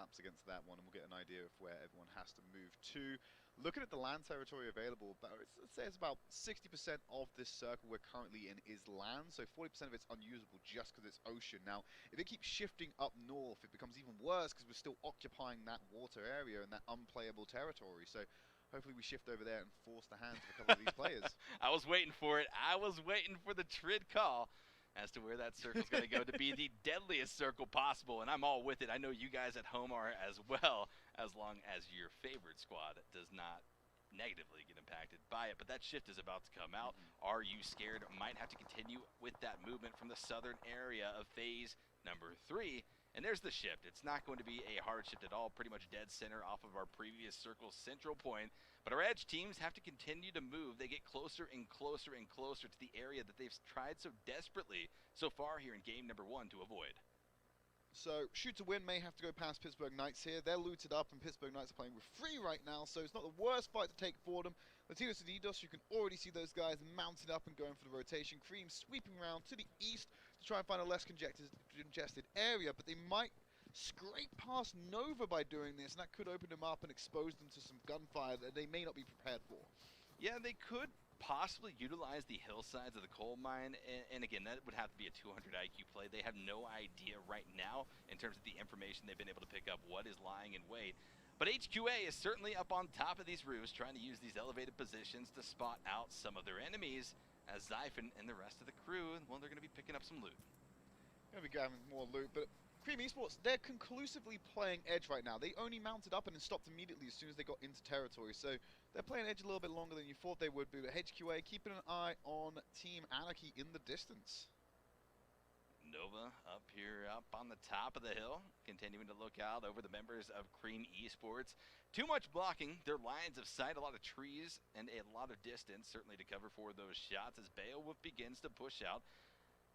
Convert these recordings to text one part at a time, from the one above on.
maps against that one, and we'll get an idea of where everyone has to move to. Looking at the land territory available, let's say it's about 60% of this circle we're currently in is land, so 40% of it's unusable just because it's ocean. Now, if it keeps shifting up north, it becomes even worse because we're still occupying that water area and that unplayable territory. So hopefully we shift over there and force the hands of a couple of these players. I was waiting for it. I was waiting for the Trid call as to where that circle's going to go to be the deadliest circle possible, and I'm all with it. I know you guys at home are as well, as long as your favorite squad does not negatively get impacted by it. But that shift is about to come out. Are you scared? Might have to continue with that movement from the southern area of phase number 3. And there's the shift. It's not going to be a hard shift at all, pretty much dead center off of our previous circle's central point. But our edge teams have to continue to move. They get closer and closer and closer to the area that they've tried so desperately so far here in game number 1 to avoid. So, shoot to win may have to go past Pittsburgh Knights here. They're looted up, and Pittsburgh Knights are playing with 3 right now, so it's not the worst fight to take for them. Latinos and Eidos, you can already see those guys mounted up and going for the rotation. Cream sweeping around to the east to try and find a less congested area, but they might scrape past Nova by doing this, and that could open them up and expose them to some gunfire that they may not be prepared for. Yeah, they could possibly utilize the hillsides of the coal mine, and again, that would have to be a 200 IQ play. They have no idea right now in terms of the information they've been able to pick up what is lying in wait. But HQA is certainly up on top of these roofs, trying to use these elevated positions to spot out some of their enemies, as Zyphon and the rest of the crew, well, they're going to be picking up some loot. Going to be grabbing more loot, but Cream Esports, they're conclusively playing Edge right now. They only mounted up and then stopped immediately as soon as they got into territory. So they're playing Edge a little bit longer than you thought they would be. But HQA keeping an eye on Team Anarchy in the distance. Nova up here, up on the top of the hill, continuing to look out over the members of Cream Esports. Too much blocking their lines of sight, a lot of trees and a lot of distance, certainly to cover for those shots as Beowulf begins to push out.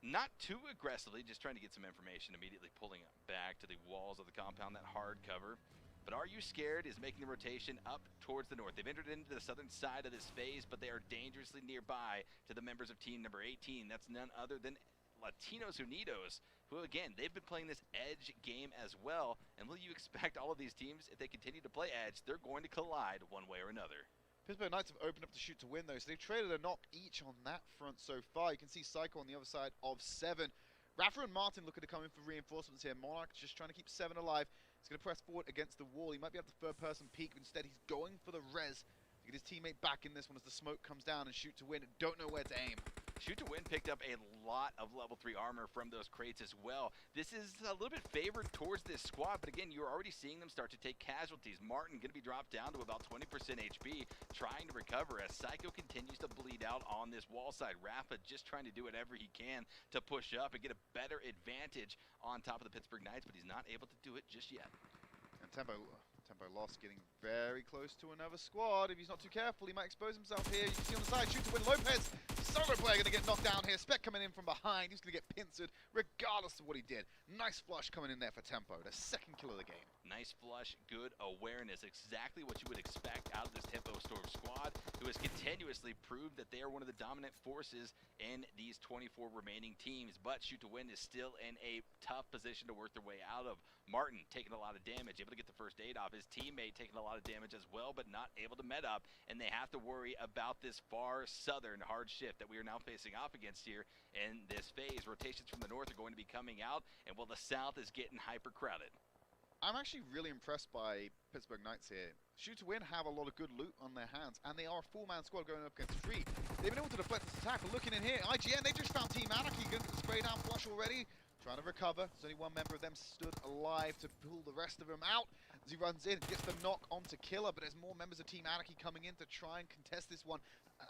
Not too aggressively, just trying to get some information, immediately pulling back to the walls of the compound, that hard cover. But Are You Scared is making the rotation up towards the north. They've entered into the southern side of this phase, but they are dangerously nearby to the members of team number 18. That's none other than Latinos Unidos, who, again, they've been playing this Edge game as well. And will you expect all of these teams, if they continue to play Edge, they're going to collide one way or another. Pittsburgh Knights have opened up to shoot to win, though, so they've traded a knock each on that front so far. You can see Psycho on the other side of 7. Rafa and Martin looking to come in for reinforcements here. Monarch just trying to keep 7 alive. He's going to press forward against the wall. He might be able to third-person peek, but instead he's going for the res to get his teammate back in this one as the smoke comes down, and shoot to win. Don't know where to aim. Shoot to Win picked up a lot of level 3 armor from those crates as well. This is a little bit favored towards this squad, but again, you're already seeing them start to take casualties. Martin going to be dropped down to about 20% HP, trying to recover as Psycho continues to bleed out on this wall side. Rafa just trying to do whatever he can to push up and get a better advantage on top of the Pittsburgh Knights, but he's not able to do it just yet. And Tempo lost, getting very close to another squad. If he's not too careful, he might expose himself here. You can see on the side, shoot to win. Lopez, solo player, going to get knocked down here. Spec coming in from behind. He's going to get pincered regardless of what he did. Nice flush coming in there for Tempo, the second kill of the game. Nice flush, good awareness. Exactly what you would expect out of this Tempo Storm squad, who has continuously proved that they are one of the dominant forces in these 24 remaining teams. But Shoot to Win is still in a tough position to work their way out of. Martin taking a lot of damage, able to get the first aid off. His teammate taking a lot of damage as well, but not able to med up. And they have to worry about this far southern hard shift that we are now facing off against here in this phase. Rotations from the north are going to be coming out, and while the south is getting hyper crowded. I'm actually really impressed by Pittsburgh Knights here. Shoot to Win have a lot of good loot on their hands, and they are a full-man squad going up against 3. They've been able to deflect this attack, but looking in here, IGN, they just found Team Anarchy, going to get the spray down flush already, trying to recover. There's only one member of them stood alive to pull the rest of them out. As he runs in, gets the knock onto Killer, but there's more members of Team Anarchy coming in to try and contest this one.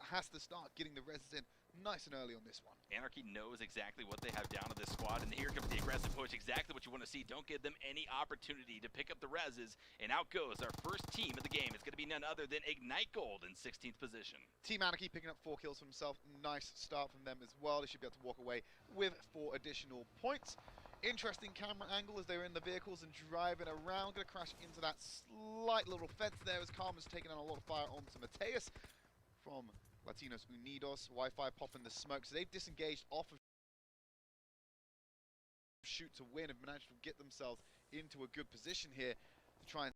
Has to start getting the reses in nice and early on this one. Anarchy knows exactly what they have down to this squad, and here comes the aggressive push, exactly what you want to see. Don't give them any opportunity to pick up the reses, and out goes our first team of the game. It's going to be none other than Ignite Gold in 16th position. Team Anarchy picking up 4 kills for himself. Nice start from them as well. They should be able to walk away with 4 additional points. Interesting camera angle as they're in the vehicles and driving around. Going to crash into that slight little fence there as Karma's taking on a lot of fire onto Mateus from Latinos Unidos. Wi-Fi popping the smoke. So they've disengaged off of Shoot to win have managed to get themselves into a good position here to try and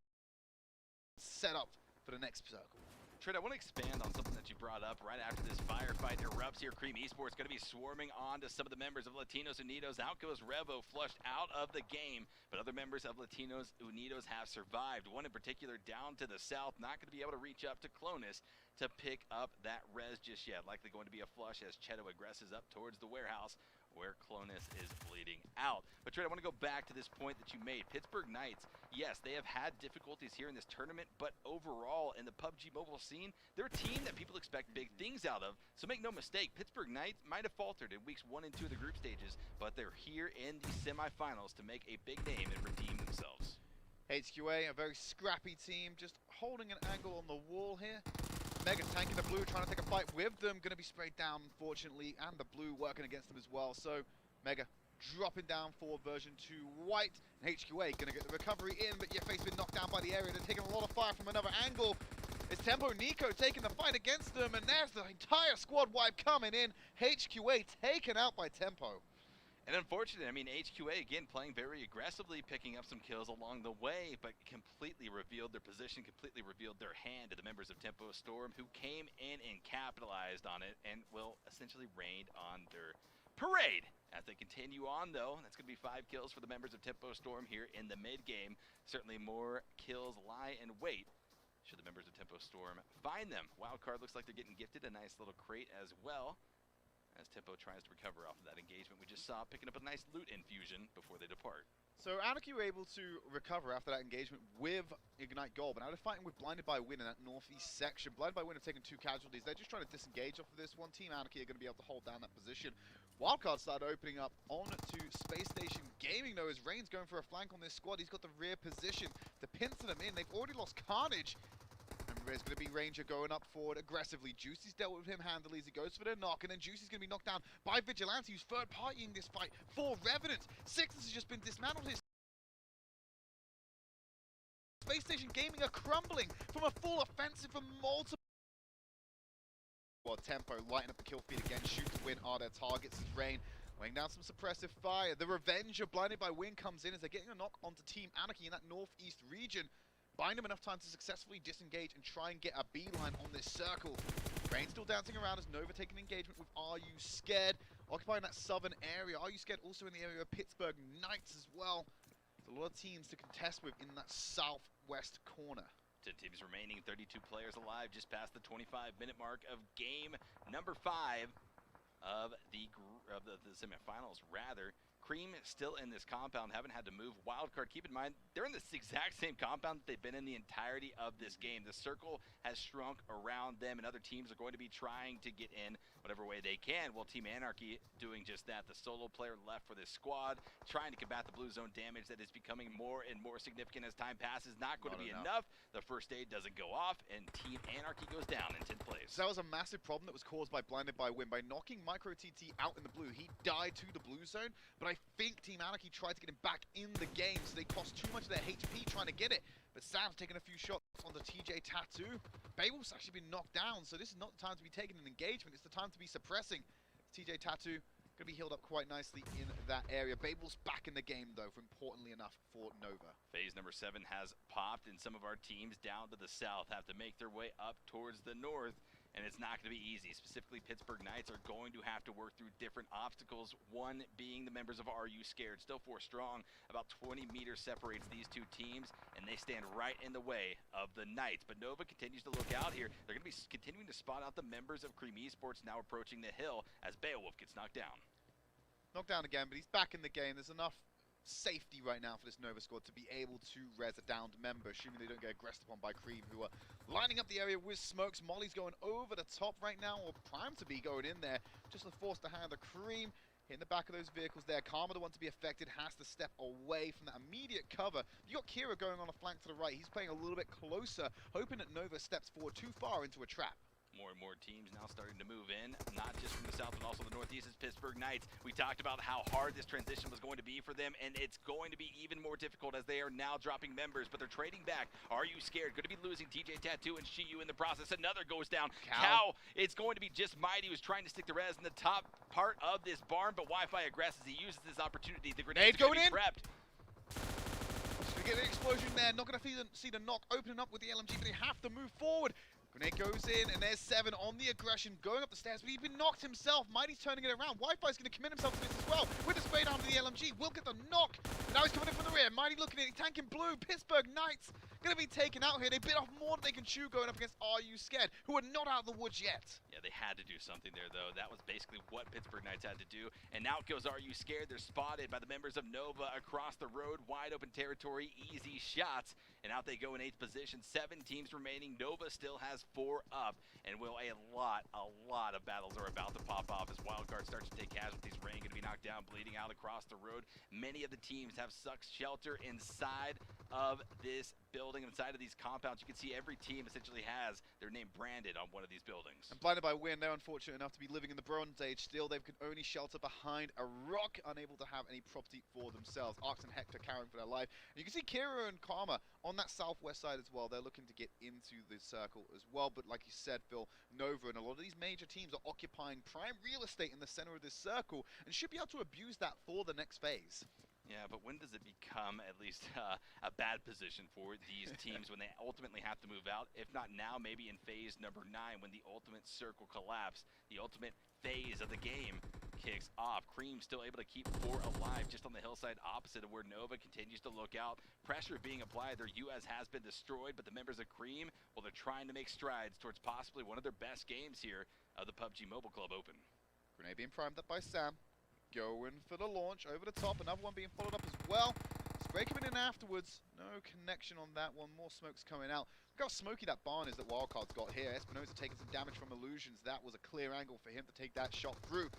set up for the next circle. Trent, I want to expand on something that you brought up right after this firefight erupts here. Cream Esports going to be swarming on to some of the members of Latinos Unidos. Out goes Revo, flushed out of the game, but other members of Latinos Unidos have survived. One in particular down to the south, not going to be able to reach up to Clonus to pick up that res just yet. Likely going to be a flush as Cheto aggresses up towards the warehouse where Clonus is bleeding out. But Trent, I want to go back to this point that you made. Pittsburgh Knights, yes, they have had difficulties here in this tournament, but overall in the PUBG mobile scene, they're a team that people expect big things out of. So make no mistake, Pittsburgh Knights might have faltered in weeks 1 and 2 of the group stages, but they're here in the semifinals to make a big name and redeem themselves. HQA, a very scrappy team, just holding an angle on the wall here. Mega tanking the blue, trying to take a fight with them. Going to be sprayed down, unfortunately, and the blue working against them as well. So, Mega dropping down for version 2 white. And HQA going to get the recovery in, but Yefei's been knocked down by the area. They're taking a lot of fire from another angle. It's Tempo Nico taking the fight against them, and there's the entire squad wipe coming in. HQA taken out by Tempo. And unfortunately, I mean, HQA, again, playing very aggressively, picking up some kills along the way, but completely revealed their position, completely revealed their hand to the members of Tempo Storm, who came in and capitalized on it and will essentially rain on their parade. As they continue on, though, that's going to be 5 kills for the members of Tempo Storm here in the mid-game. Certainly more kills lie in wait should the members of Tempo Storm find them. Wildcard looks like they're getting gifted a nice little crate as well, as Tempo tries to recover off of that engagement we just saw, picking up a nice loot infusion before they depart. So Anarchy were able to recover after that engagement with Ignite Gold, but now they're fighting with Blinded by Wind in that northeast section. Blinded by Wind have taken 2 casualties. They're just trying to disengage off of this one. Team Anarchy are going to be able to hold down that position. Wildcard started opening up onto Space Station Gaming, though, as Rain's going for a flank on this squad. He's got the rear position to pincer them in. They've already lost Carnage. There's going to be Ranger going up forward aggressively. Juicy's dealt with him handily as he goes for the knock, and then Juicy's going to be knocked down by Vigilante, who's third-partying this fight for Revenant. Sixers has just been dismantled. His Space Station Gaming are crumbling from a full offensive from multiple. Well, Tempo lighting up the kill feed again. Shoot to win are their targets as Rain laying down some suppressive fire. The revenge of Blinded by Wind comes in as they're getting a knock onto Team Anarchy in that northeast region. Buying them enough time to successfully disengage and try and get a beeline on this circle. Rain still dancing around as Nova taking engagement with Are You Scared? Occupying that southern area. Are You Scared also in the area of Pittsburgh Knights as well. There's a lot of teams to contest with in that southwest corner. 10 teams remaining, 32 players alive, just past the 25-minute mark of game number 5 of the semifinals, rather. Cream still in this compound, haven't had to move. Wildcard, keep in mind, they're in this exact same compound that they've been in the entirety of this game. The circle has shrunk around them, and other teams are going to be trying to get in whatever way they can. Well, Team Anarchy doing just that. The solo player left for this squad, trying to combat the blue zone damage that is becoming more and more significant as time passes. Not going to be enough. The first aid doesn't go off, and Team Anarchy goes down in 10th place. So that was a massive problem that was caused by Blinded by Wind. By knocking Micro TT out in the blue, he died to the blue zone, but I think Team Anarchy tried to get him back in the game, so they cost too much of their HP trying to get it. But Sam's taking a few shots on the TJ Tattoo. Babel's actually been knocked down, so this is not the time to be taking an engagement. It's the time to be suppressing. TJ Tattoo going to be healed up quite nicely in that area. Babel's back in the game, though, for importantly enough for Nova. Phase number 7 has popped, and some of our teams down to the south have to make their way up towards the north. And it's not going to be easy. Specifically, Pittsburgh Knights are going to have to work through different obstacles, one being the members of Are You Scared? Still 4 strong. About 20 meters separates these 2 teams, and they stand right in the way of the Knights. But Nova continues to look out here. They're going to be continuing to spot out the members of Cream Esports now approaching the hill as Beowulf gets knocked down. Knocked down again, but he's back in the game. There's enough safety right now for this Nova squad to be able to res a downed member, assuming they don't get aggressed upon by Cream, who are lining up the area with smokes. Molly's going over the top right now, or primed to be going in there, just to force the hand of Cream. Hitting the back of those vehicles there. Karma, the one to be affected, has to step away from that immediate cover. You got Kira going on a flank to the right. He's playing a little bit closer, hoping that Nova steps forward too far into a trap. More and more teams now starting to move in, not just from the south, but also the northeast. Is Pittsburgh Knights. We talked about how hard this transition was going to be for them, and it's going to be even more difficult as they are now dropping members, but they're trading back. Are you scared? Going to be losing TJ Tattoo and Shiyu in the process. Another goes down. Cow. It's going to be just Mighty, who's trying to stick the res in the top part of this barn, but Wi-Fi aggresses. He uses this opportunity. The grenade's going to be prepped. Get an explosion there. Not going to see the knock opening up with the LMG, but they have to move forward. Grenade goes in, and there's 7 on the aggression, going up the stairs, but he's been knocked himself. Mighty's turning it around. Wi-Fi's going to commit himself to this as well. With the spray down to the LMG, will get the knock. And now he's coming in from the rear. Mighty looking at it, tanking blue. Pittsburgh Knights going to be taken out here. They bit off more than they can chew going up against Are You Scared, who are not out of the woods yet. Yeah, they had to do something there, though. That was basically what Pittsburgh Knights had to do. And now it goes Are You Scared? They're spotted by the members of Nova across the road. Wide open territory, easy shots. And out they go in 8th position. 7 teams remaining. Nova still has 4 up. And a lot of battles are about to pop off as Wildcard starts to take casualties. Rain going to be knocked down, bleeding out across the road. Many of the teams have sucked shelter inside of this building, inside of these compounds. You can see every team essentially has their name branded on one of these buildings. And blinded by wind, they're unfortunate enough to be living in the Bronze Age still. They can only shelter behind a rock, unable to have any property for themselves. Arx and Hector carrying for their life. And you can see Kira and Karma on that southwest side as well. They're looking to get into the circle as well. But like you said, Phil, Nova and a lot of these major teams are occupying prime real estate in the center of this circle and should be able to abuse that for the next phase. Yeah, but when does it become at least a bad position for these teams when they ultimately have to move out? If not now, maybe in phase number 9 when the ultimate circle collapse, the ultimate phase of the game kicks off. Cream still able to keep 4 alive just on the hillside opposite of where Nova continues to look out. Pressure being applied. Their US has been destroyed, but the members of Cream, well, they're trying to make strides towards possibly one of their best games here of the PUBG Mobile Club Open. Grenade being primed up by Sam. Going for the launch over the top. Another one being followed up as well. Spray coming in afterwards. No connection on that one. More smoke's coming out. Look how smoky that barn is that Wildcard's got here. Espinosa taking some damage from Illusions. That was a clear angle for him to take that shot through.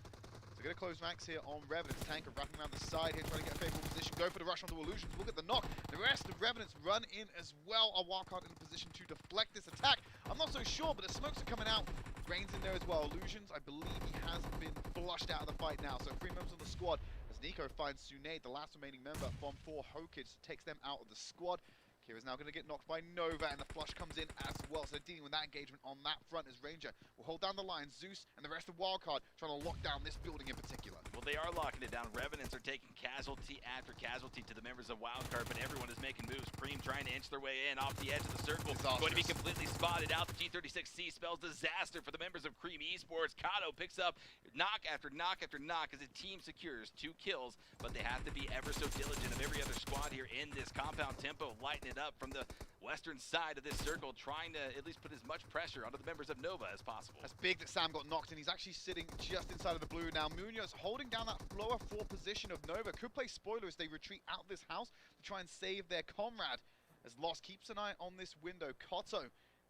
So going to close ranks here on Revenant's tanker, wrapping around the side here, trying to get a favorable position. Go for the rush onto Illusions. Look at the knock. The rest of Revenants run in as well. A Wildcard in a position to deflect this attack. I'm not so sure, but the smokes are coming out. Rain's in there as well. Illusions, I believe he has been flushed out of the fight now. So 3 members on the squad as Nico finds Sunade, the last remaining member from 4 Hokage, takes them out of the squad. Kira's now going to get knocked by Nova, and the flush comes in as well. So they're dealing with that engagement on that front as Ranger will hold down the line. Zeus and the rest of Wildcard trying to lock down this building in particular. Well, they are locking it down. Revenants are taking casualty after casualty to the members of Wildcard, but everyone is making moves. Cream trying to inch their way in off the edge of the circle. Going to be completely spotted out. The G36C spells disaster for the members of Cream Esports. Kato picks up knock after knock after knock as the team secures 2 kills, but they have to be ever so diligent of every other squad here in this compound. Tempo lighting it up from the western side of this circle, trying to at least put as much pressure onto the members of Nova as possible. That's big that Sam got knocked in. He's actually sitting just inside of the blue now. Munoz holding down that lower 4 position of Nova. Could play spoiler as they retreat out of this house to try and save their comrade. As Lost keeps an eye on this window. Koto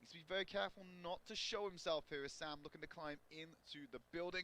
needs to be very careful not to show himself here as Sam looking to climb into the building.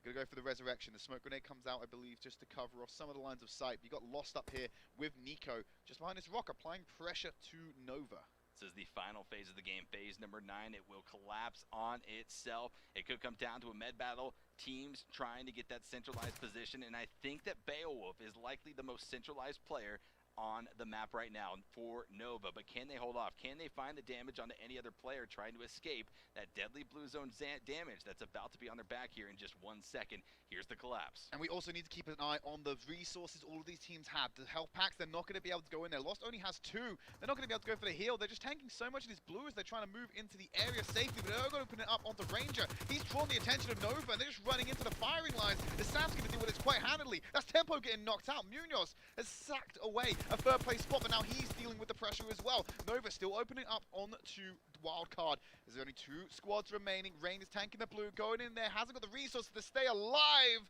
Gonna go for the resurrection. The smoke grenade comes out, I believe, just to cover off some of the lines of sight. You got Lost up here with Nico just behind this rock, applying pressure to Nova. This is the final phase of the game, phase number 9. It will collapse on itself. It could come down to a med battle. Teams trying to get that centralized position, and I think that Beowulf is likely the most centralized player on the map right now for Nova, but can they hold off? Can they find the damage onto any other player trying to escape that deadly blue zone damage that's about to be on their back here in just 1 second? Here's the collapse. And we also need to keep an eye on the resources all of these teams have. The health packs, they're not going to be able to go in there. Lost only has 2. They're not going to be able to go for the heal. They're just tanking so much of this blue as they're trying to move into the area safely, but they're going to open it up onto Ranger. He's drawn the attention of Nova, and they're just running into the firing lines. The Sam's going to deal with it quite handily. That's Tempo getting knocked out. Munoz has sacked away a 3rd place spot, but now he's dealing with the pressure as well. Nova still opening up onto Wildcard. There's only 2 squads remaining. Rain is tanking the blue, going in there, hasn't got the resources to stay alive.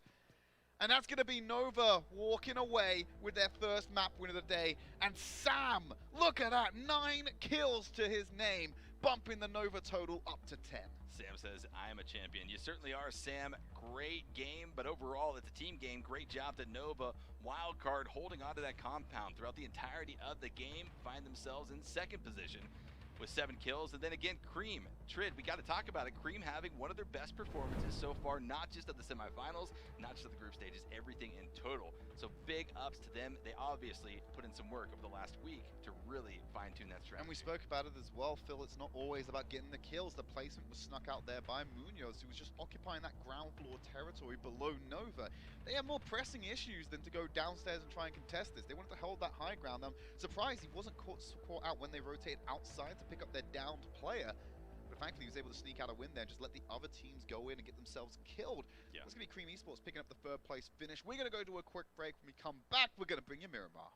And that's going to be Nova walking away with their first map win of the day. And Sam, look at that, 9 kills to his name, bumping the Nova total up to 10. Sam says, I am a champion. You certainly are, Sam. Great game, but overall, it's a team game. Great job to Nova. Wildcard holding on to that compound throughout the entirety of the game, find themselves in 2nd position. with 7 kills. And then again, Cream, Trid, we got to talk about it. Cream having one of their best performances so far, not just of the semifinals, not just of the group stages, everything in total. So big ups to them. They obviously put in some work over the last week to really fine-tune that strategy. And we spoke about it as well, Phil. It's not always about getting the kills. The placement was snuck out there by Munoz, who was just occupying that ground floor territory below Nova. They have more pressing issues than to go downstairs and try and contest this. They wanted to hold that high ground. I'm surprised he wasn't caught out when they rotated outside to pick up their downed player. But thankfully, he was able to sneak out a win there and just let the other teams go in and get themselves killed. Yeah. It's going to be Cream Esports picking up the 3rd place finish. We're going to go to a quick break. When we come back, we're going to bring you Miramar.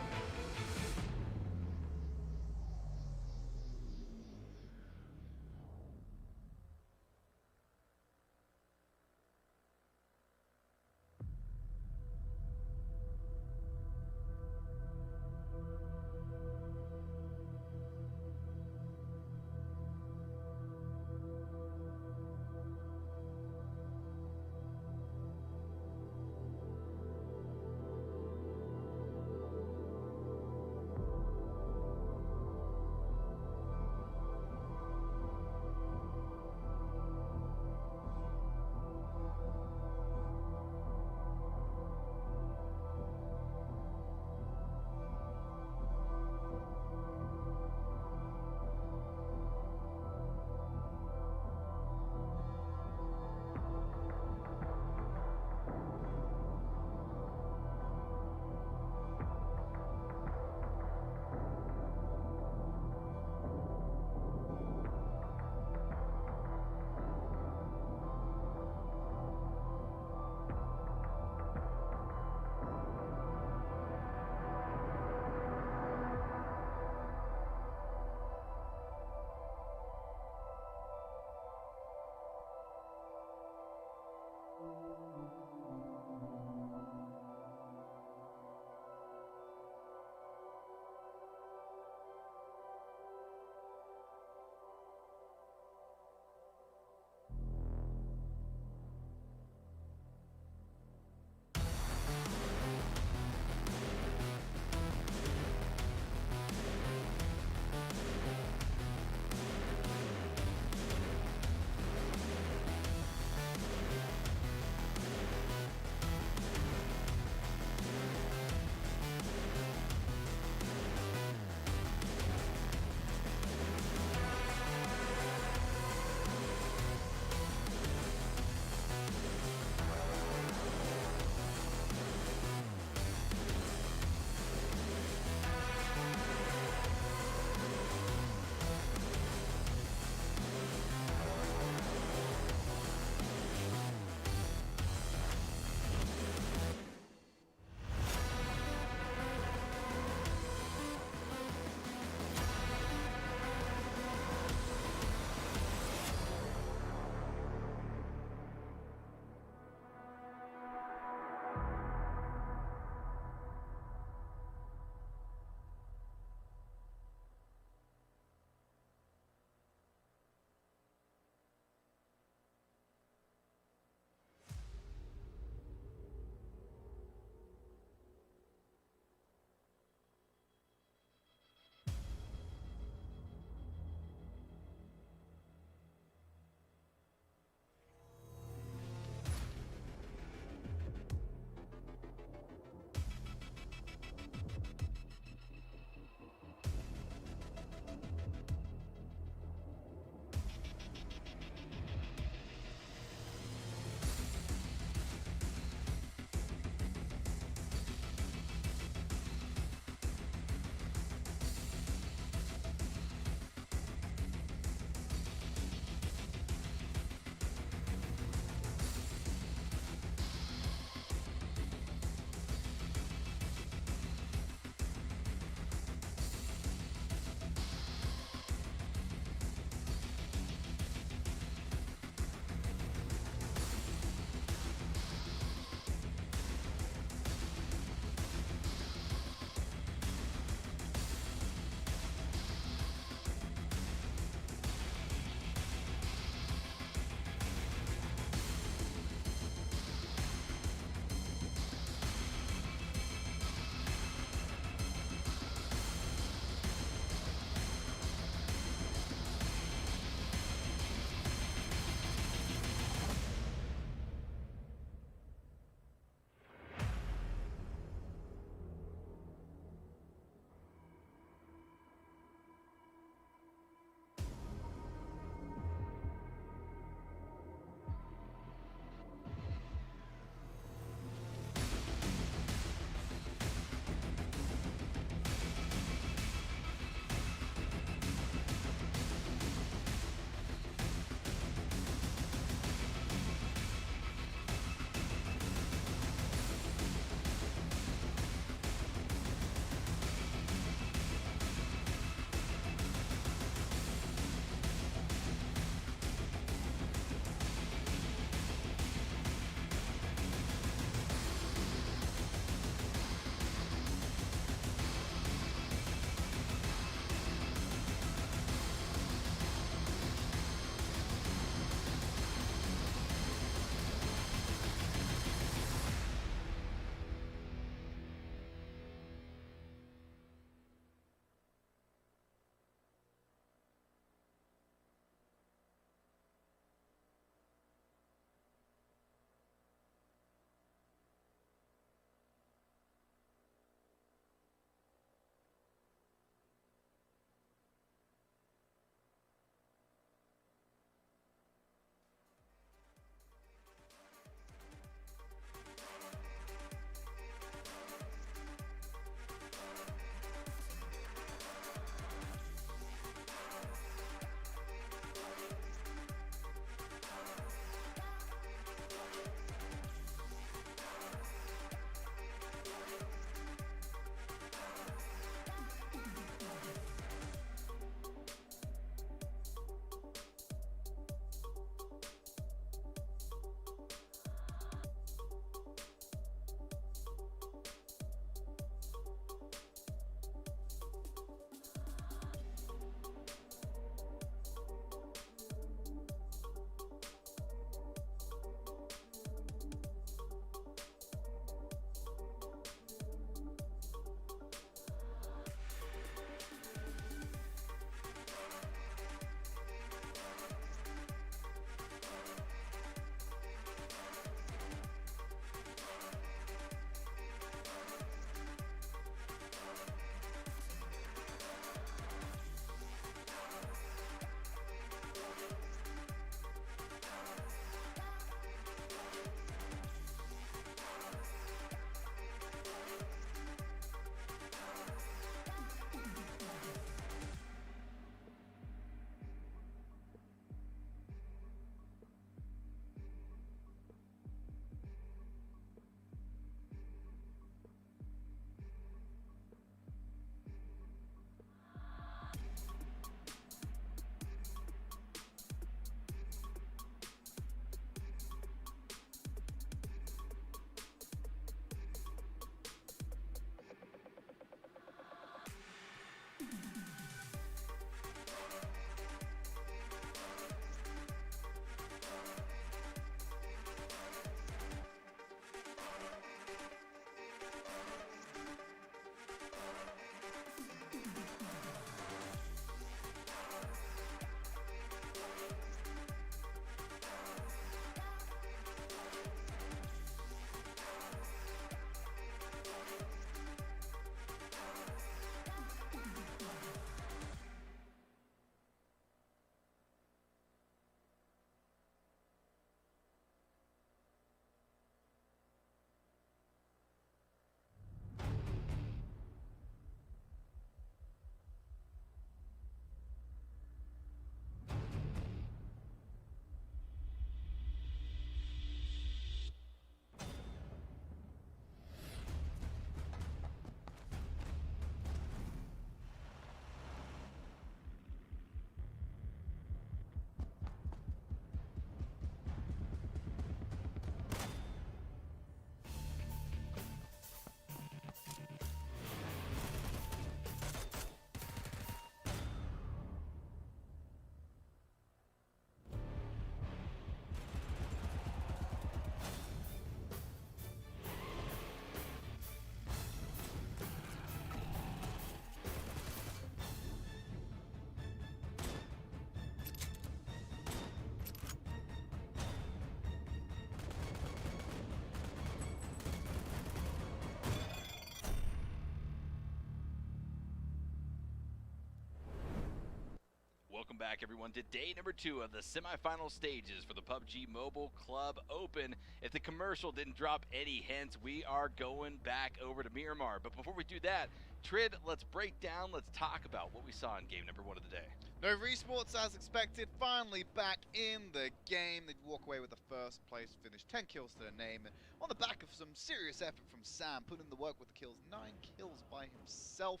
Welcome back, everyone, to day number 2 of the semifinal stages for the PUBG Mobile Club Open. If the commercial didn't drop any hints, we are going back over to Miramar. But before we do that, Trid, let's break down, let's talk about what we saw in game number 1 of the day. Nova Esports, as expected, finally back in the game. They'd walk away with the first place finish, 10 kills to their name. And on the back of some serious effort from Sam, putting in the work with the kills, 9 kills by himself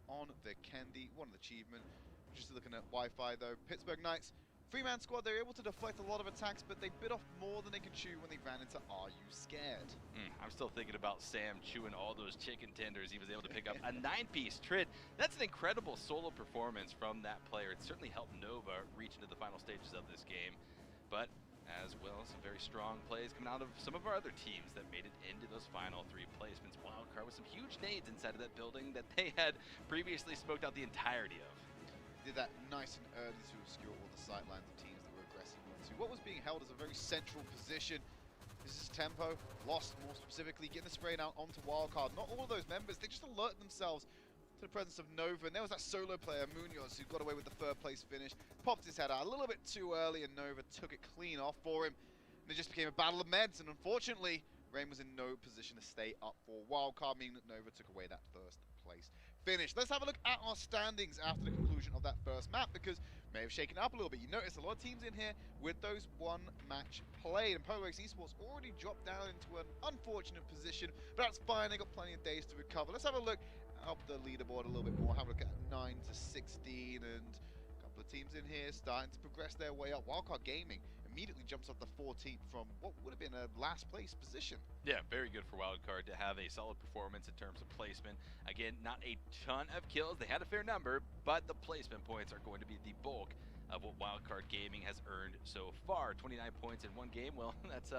on Vikendi. What an achievement. Just looking at Wi-Fi though, Pittsburgh Knights, 3-man squad, they were able to deflect a lot of attacks, but they bit off more than they could chew when they ran into Are You Scared? I'm still thinking about Sam chewing all those chicken tenders. He was able to pick up a 9-piece Trid. That's an incredible solo performance from that player. It certainly helped Nova reach into the final stages of this game. But as well, some very strong plays coming out of some of our other teams that made it into those final 3 placements. Wildcard with some huge nades inside of that building that they had previously smoked out the entirety of. Did that nice and early to obscure all the sightlines of teams that were aggressive into what was being held as a very central position. This is Tempo, Lost more specifically, getting the spray out onto Wildcard. Not all of those members, they just alert themselves to the presence of Nova, and there was that solo player, Munoz, who got away with the 3rd place finish, popped his head out a little bit too early, and Nova took it clean off for him. And it just became a battle of meds, and unfortunately, Rain was in no position to stay up for Wildcard, meaning that Nova took away that 1st place finish. Let's have a look at our standings after the conclusion of that first map, because may have shaken up a little bit. You notice a lot of teams in here with those 1 match played, and PowerX Esports already dropped down into an unfortunate position, but that's fine. They got plenty of days to recover. Let's have a look up the leaderboard a little bit more. Have a look at 9 to 16, and a couple of teams in here starting to progress their way up. Wildcard Gaming immediately jumps up to 14th from what would have been a last place position. Yeah, very good for Wildcard to have a solid performance in terms of placement. Again, not a ton of kills. They had a fair number, but the placement points are going to be the bulk of what Wildcard Gaming has earned so far. 29 points in 1 game. Well, that's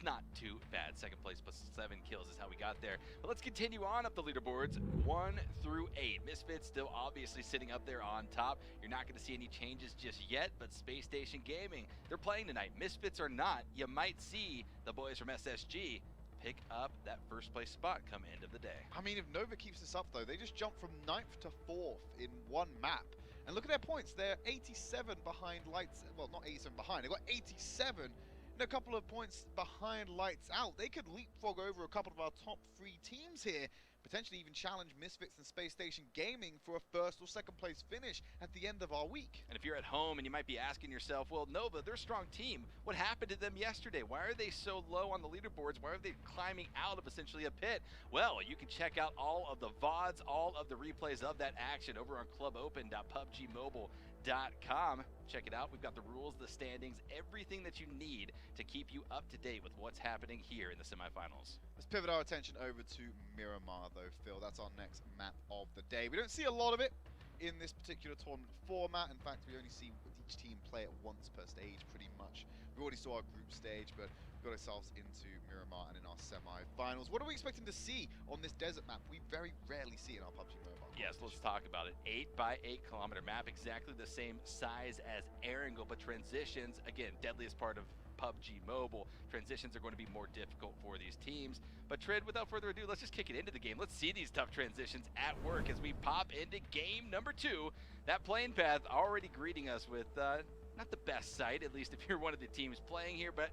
not too bad. 2nd place plus 7 kills is how we got there. But let's continue on up the leaderboards, 1 through 8. Misfits still obviously sitting up there on top. You're not going to see any changes just yet, but Space Station Gaming, they're playing tonight. Misfits are not. You might see the boys from SSG pick up that 1st place spot come end of the day. I mean, if Nova keeps this up though, they just jump from 9th to 4th in 1 map. And look at their points. They're 87 behind Lights. Well, not 87 behind. They've got 87 and a couple of points behind Lights Out. They could leapfrog over a couple of our top 3 teams here. Potentially even challenge Misfits and Space Station Gaming for a 1st or 2nd place finish at the end of our week. And if you're at home and you might be asking yourself, well, Nova, they're a strong team. What happened to them yesterday? Why are they so low on the leaderboards? Why are they climbing out of essentially a pit? Well, you can check out all of the VODs, all of the replays of that action over on clubopen.pubgmobile.com. Check it out. We've got the rules, the standings, everything that you need to keep you up to date with what's happening here in the semifinals. Let's pivot our attention over to Miramar though, Phil. That's our next map of the day. We don't see a lot of it in this particular tournament format. In fact, we only see each team play it once per stage pretty much. We already saw our group stage, but we got ourselves into Miramar and in our semi-finals. What are we expecting to see on this desert map? We very rarely see it in our PUBG Mobile. Yes, let's talk about it. 8 by 8 kilometer map, exactly the same size as Erangel, but transitions, again, deadliest part of PUBG Mobile. Transitions are going to be more difficult for these teams. But Trid, without further ado, let's just kick it into the game. Let's see these tough transitions at work as we pop into game number 2. That plane path already greeting us with not the best sight, at least if you're one of the teams playing here, but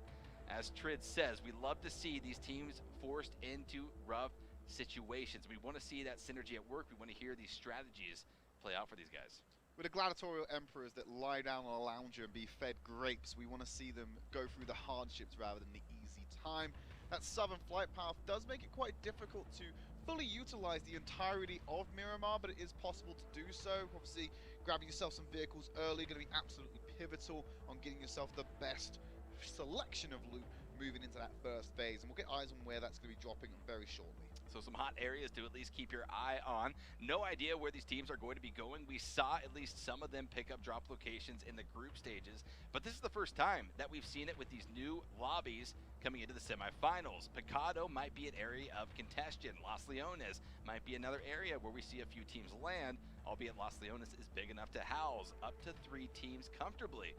as Trid says, we love to see these teams forced into rough situations. We want to see that synergy at work. We want to hear these strategies play out for these guys. With the gladiatorial emperors that lie down on a lounger and be fed grapes, we want to see them go through the hardships rather than the easy time. That southern flight path does make it quite difficult to fully utilize the entirety of Miramar, but it is possible to do so. Obviously, grabbing yourself some vehicles early going to be absolutely pivotal on getting yourself the best selection of loot moving into that 1st phase, and we'll get eyes on where that's going to be dropping very shortly. So some hot areas to at least keep your eye on. No idea where these teams are going to be going. We saw at least some of them pick up drop locations in the group stages, but this is the first time that we've seen it with these new lobbies coming into the semifinals. Picado might be an area of contention. Los Leones might be another area where we see a few teams land, albeit Los Leones is big enough to house up to 3 teams comfortably.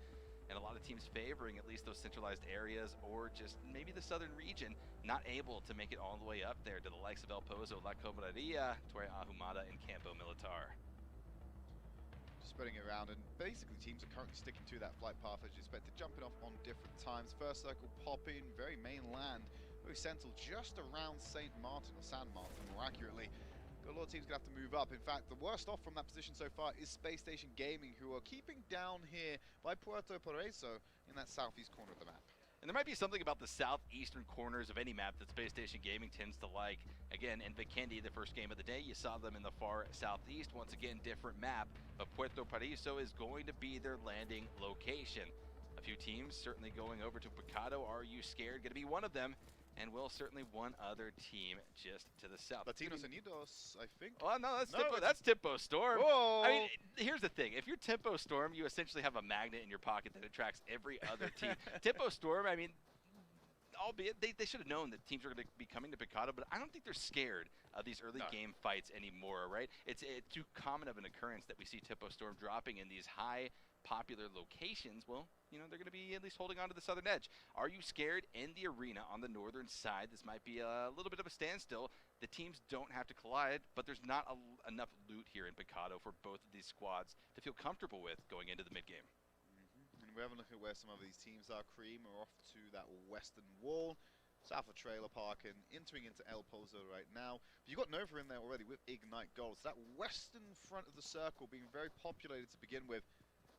And a lot of teams favoring at least those centralized areas or just maybe the southern region, not able to make it all the way up there to the likes of El Pozo, La Cobraria, Torre Ahumada, and Campo Militar. Just spreading it around, and basically teams are currently sticking to that flight path as you expected, jumping off on different times. First circle popping, very mainland, very central, just around St. Martin, or San Martin more accurately. Got a lot of teams going to have to move up. In fact, the worst off from that position so far is Space Station Gaming, who are keeping down here by Puerto Paraiso in that southeast corner of the map. And there might be something about the southeastern corners of any map that Space Station Gaming tends to like. Again, in Vikendi, the first game of the day, you saw them in the far southeast. Once again, different map, but Puerto Paraiso is going to be their landing location. A few teams certainly going over to Picado. Are you scared? Going to be one of them. And will certainly one other team just to the south. Latinos Unidos, I think. Oh, no, that's Tempo Storm. Whoa. I mean, here's the thing. If you're Tempo Storm, you essentially have a magnet in your pocket that attracts every other team. Tempo Storm, I mean, albeit they should have known that teams are going to be coming to Picado, but I don't think they're scared of these early game fights anymore, right? It's too common of an occurrence that we see Tempo Storm dropping in these high popular locations. Well, you know, they're going to be at least holding on to the southern edge. Are you scared? In the arena on the northern side, this might be a little bit of a standstill. The teams don't have to collide, but there's not enough loot here in Picado for both of these squads to feel comfortable with going into the mid-game. And we're having a look at where some of these teams are. Cream are off to that western wall, south of Trailer Park, and entering into El Pozo right now. But you've got Nova in there already with Ignite Gold. So that western front of the circle being very populated to begin with.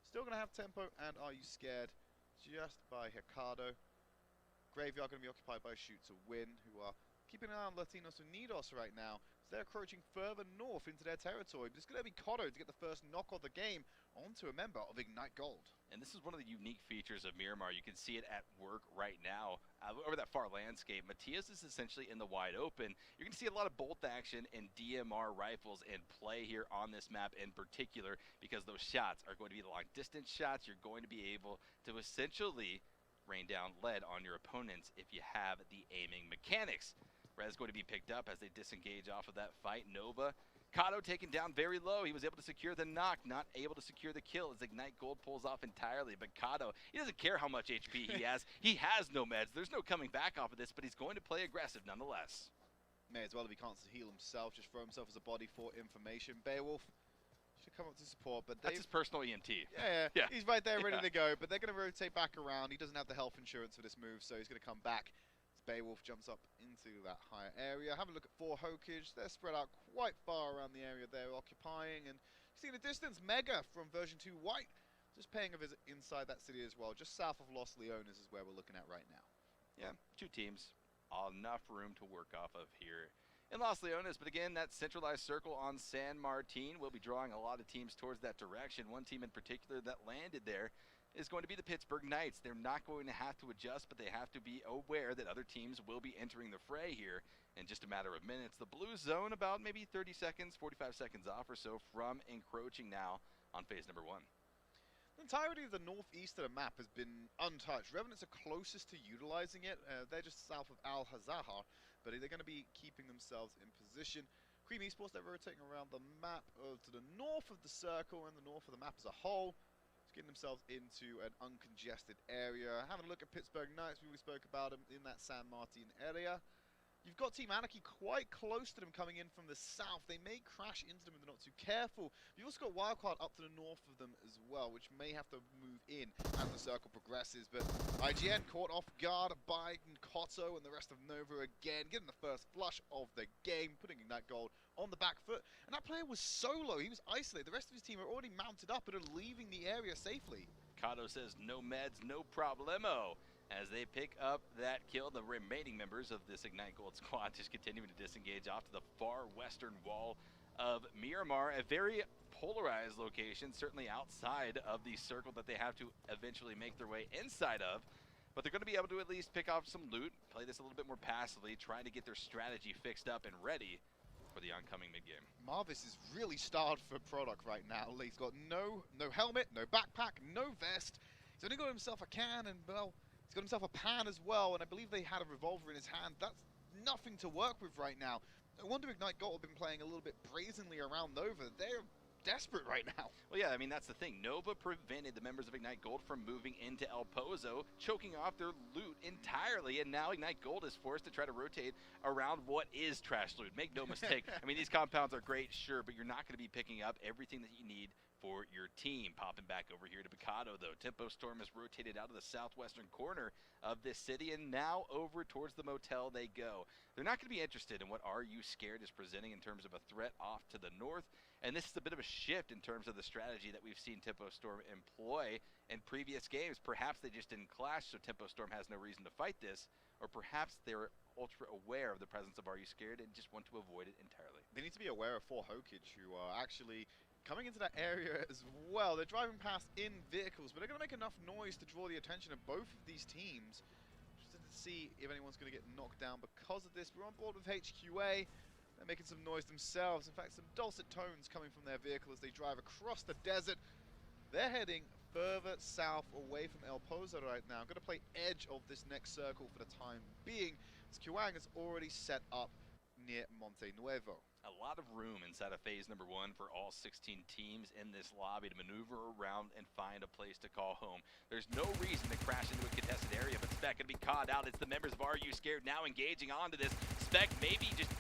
Still going to have Tempo and Are You Scared just by Hikado. Graveyard going to be occupied by Shoot to Win, who are keeping an eye on Latinos Unidos right now. So they're approaching further north into their territory. But it's going to be Cotto to get the first knock of the game onto a member of Ignite Gold. And this is one of the unique features of Miramar. You can see it at work right now. Over that far landscape, Matias is essentially in the wide open. You're going to see a lot of bolt action and DMR rifles in play here on this map in particular, because those shots are going to be the long-distance shots. You're going to be able to essentially rain down lead on your opponents if you have the aiming mechanics. Rez going to be picked up as they disengage off of that fight. Nova, Kato taken down very low. He was able to secure the knock, not able to secure the kill as Ignite Gold pulls off entirely. But Kato, he doesn't care how much HP he has. He has no meds. There's no coming back off of this, but he's going to play aggressive nonetheless. May as well if he can't heal himself, just throw himself as a body for information. Beowulf should come up to support, but that's his personal EMT. Yeah, he's right there ready to go, but they're going to rotate back around. He doesn't have the health insurance for this move, so he's going to come back. Beowulf jumps up into that higher area. Have a look at 4 Hokage. They're spread out quite far around the area they're occupying. And you see in the distance, Mega from version 2 White just paying a visit inside that city as well. Just south of Los Leones is where we're looking at right now. Yeah, 2 teams. Enough room to work off of here in Los Leones. But again, that centralized circle on San Martin will be drawing a lot of teams towards that direction. One team in particular that landed there is going to be the Pittsburgh Knights. They're not going to have to adjust, but they have to be aware that other teams will be entering the fray here in just a matter of minutes. The blue zone about maybe 30 seconds, 45 seconds off or so from encroaching now on phase number 1. The entirety of the northeast of the map has been untouched. Revenants are closest to utilizing it. They're just south of Al-Hazahar, but they're going to be keeping themselves in position. Cream Esports, they're rotating around the map to the north of the circle and the north of the map as a whole. Getting themselves into an uncongested area. Having a look at Pittsburgh Knights, we spoke about them in that San Martin area. You've got Team Anarchy quite close to them coming in from the south. They may crash into them if they're not too careful. You've also got Wildcard up to the north of them as well, which may have to move in as the circle progresses. But IGN caught off guard by Nkotto and the rest of Nova again, getting the first flush of the game, putting Ignite Gold on the back foot. And that player was solo. He was isolated. The rest of his team are already mounted up and are leaving the area safely. Kato says no meds, no problemo. As they pick up that kill, the remaining members of this Ignite Gold squad just continuing to disengage off to the far western wall of Miramar, a very polarized location, certainly outside of the circle that they have to eventually make their way inside of. But they're going to be able to at least pick off some loot, play this a little bit more passively, trying to get their strategy fixed up and ready for the oncoming mid-game. Marvis is really starved for product right now. He's got no helmet, no backpack, no vest. He's only got himself a can and, well, he's got himself a pan as well, and I believe they had a revolver in his hand. That's nothing to work with right now. No wonder Ignite Gold have been playing a little bit brazenly around Nova. They're desperate right now. Well, yeah, I mean, that's the thing. Nova prevented the members of Ignite Gold from moving into El Pozo, choking off their loot entirely, and now Ignite Gold is forced to try to rotate around what is trash loot. Make no mistake. I mean, these compounds are great, sure, but you're not going to be picking up everything that you need for your team. Popping back over here to Picado, though. Tempo Storm has rotated out of the southwestern corner of this city, and now over towards the motel they go. They're not going to be interested in what Are You Scared is presenting in terms of a threat off to the north, and this is a bit of a shift in terms of the strategy that we've seen Tempo Storm employ in previous games. Perhaps they just didn't clash, so Tempo Storm has no reason to fight this, or perhaps they're ultra aware of the presence of Are You Scared and just want to avoid it entirely. They need to be aware of 4Hokage, who are actually coming into that area as well. They're driving past in vehicles, but they're going to make enough noise to draw the attention of both of these teams. Just to see if anyone's going to get knocked down because of this. We're on board with HQA. They're making some noise themselves. In fact, some dulcet tones coming from their vehicle as they drive across the desert. They're heading further south away from El Pozo right now. Going to play edge of this next circle for the time being, as Kiwang has already set up near Monte Nuevo. A lot of room inside of phase number 1 for all 16 teams in this lobby to maneuver around and find a place to call home. There's no reason to crash into a contested area, but Spec going to be caught out. It's the members of Are You Scared now engaging onto this. Spec maybe just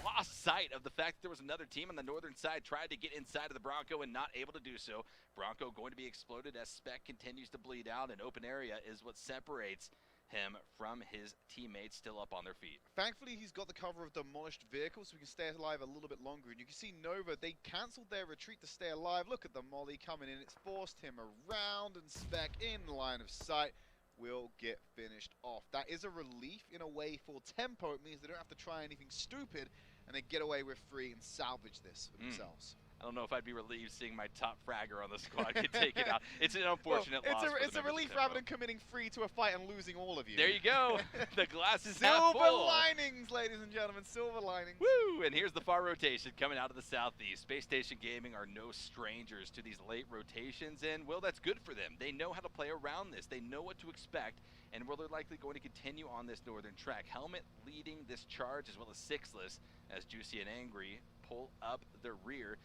lost sight of the fact that there was another team on the northern side, tried to get inside of the Bronco and not able to do so. Bronco going to be exploded as Spec continues to bleed out, and open area is what separates him from his teammates still up on their feet. Thankfully, he's got the cover of demolished vehicles, so we can stay alive a little bit longer. And you can see Nova, they cancelled their retreat to stay alive. Look at the molly coming in. It's forced him around, and Spec in line of sight will get finished off. That is a relief in a way for Tempo. It means they don't have to try anything stupid, and they get away with free and salvage this for themselves. I don't know if I'd be relieved seeing my top fragger on the squad get taken out. It's an unfortunate loss. It's a relief rather than committing free to a fight and losing all of you. There you go. The glass is half full. Silver linings, ladies and gentlemen. Silver linings. Woo! And here's the far rotation coming out of the southeast. Space Station Gaming are no strangers to these late rotations, and, well, that's good for them. They know how to play around this. They know what to expect, and well, they're likely going to continue on this northern track. Helmet leading this charge, as well as Sixless, as Juicy and Angry pull up the rear.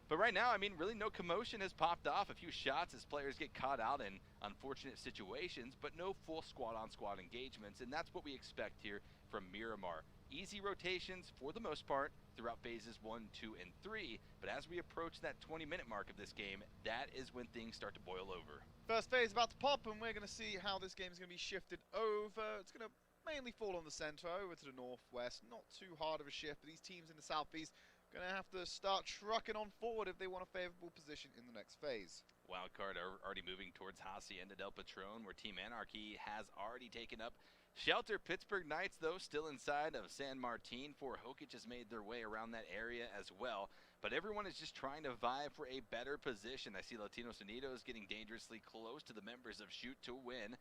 But right now, I mean, really no commotion has popped off. A few shots as players get caught out in unfortunate situations, but no full squad-on-squad engagements, and that's what we expect here from Miramar. Easy rotations, for the most part, throughout phases 1, 2, and 3, but as we approach that 20-minute mark of this game, that is when things start to boil over. First phase about to pop, and we're going to see how this game is going to be shifted over. It's going to mainly fall on the center, over to the northwest. Not too hard of a shift, but these teams in the southeast going to have to start trucking on forward if they want a favorable position in the next phase. Wildcard are already moving towards Hacienda del Patron, where Team Anarchy has already taken up shelter. Pittsburgh Knights, though, still inside of San Martin. 4Hokage has made their way around that area as well. But everyone is just trying to vie for a better position. I see Latinos Unidos getting dangerously close to the members of Shoot to Win,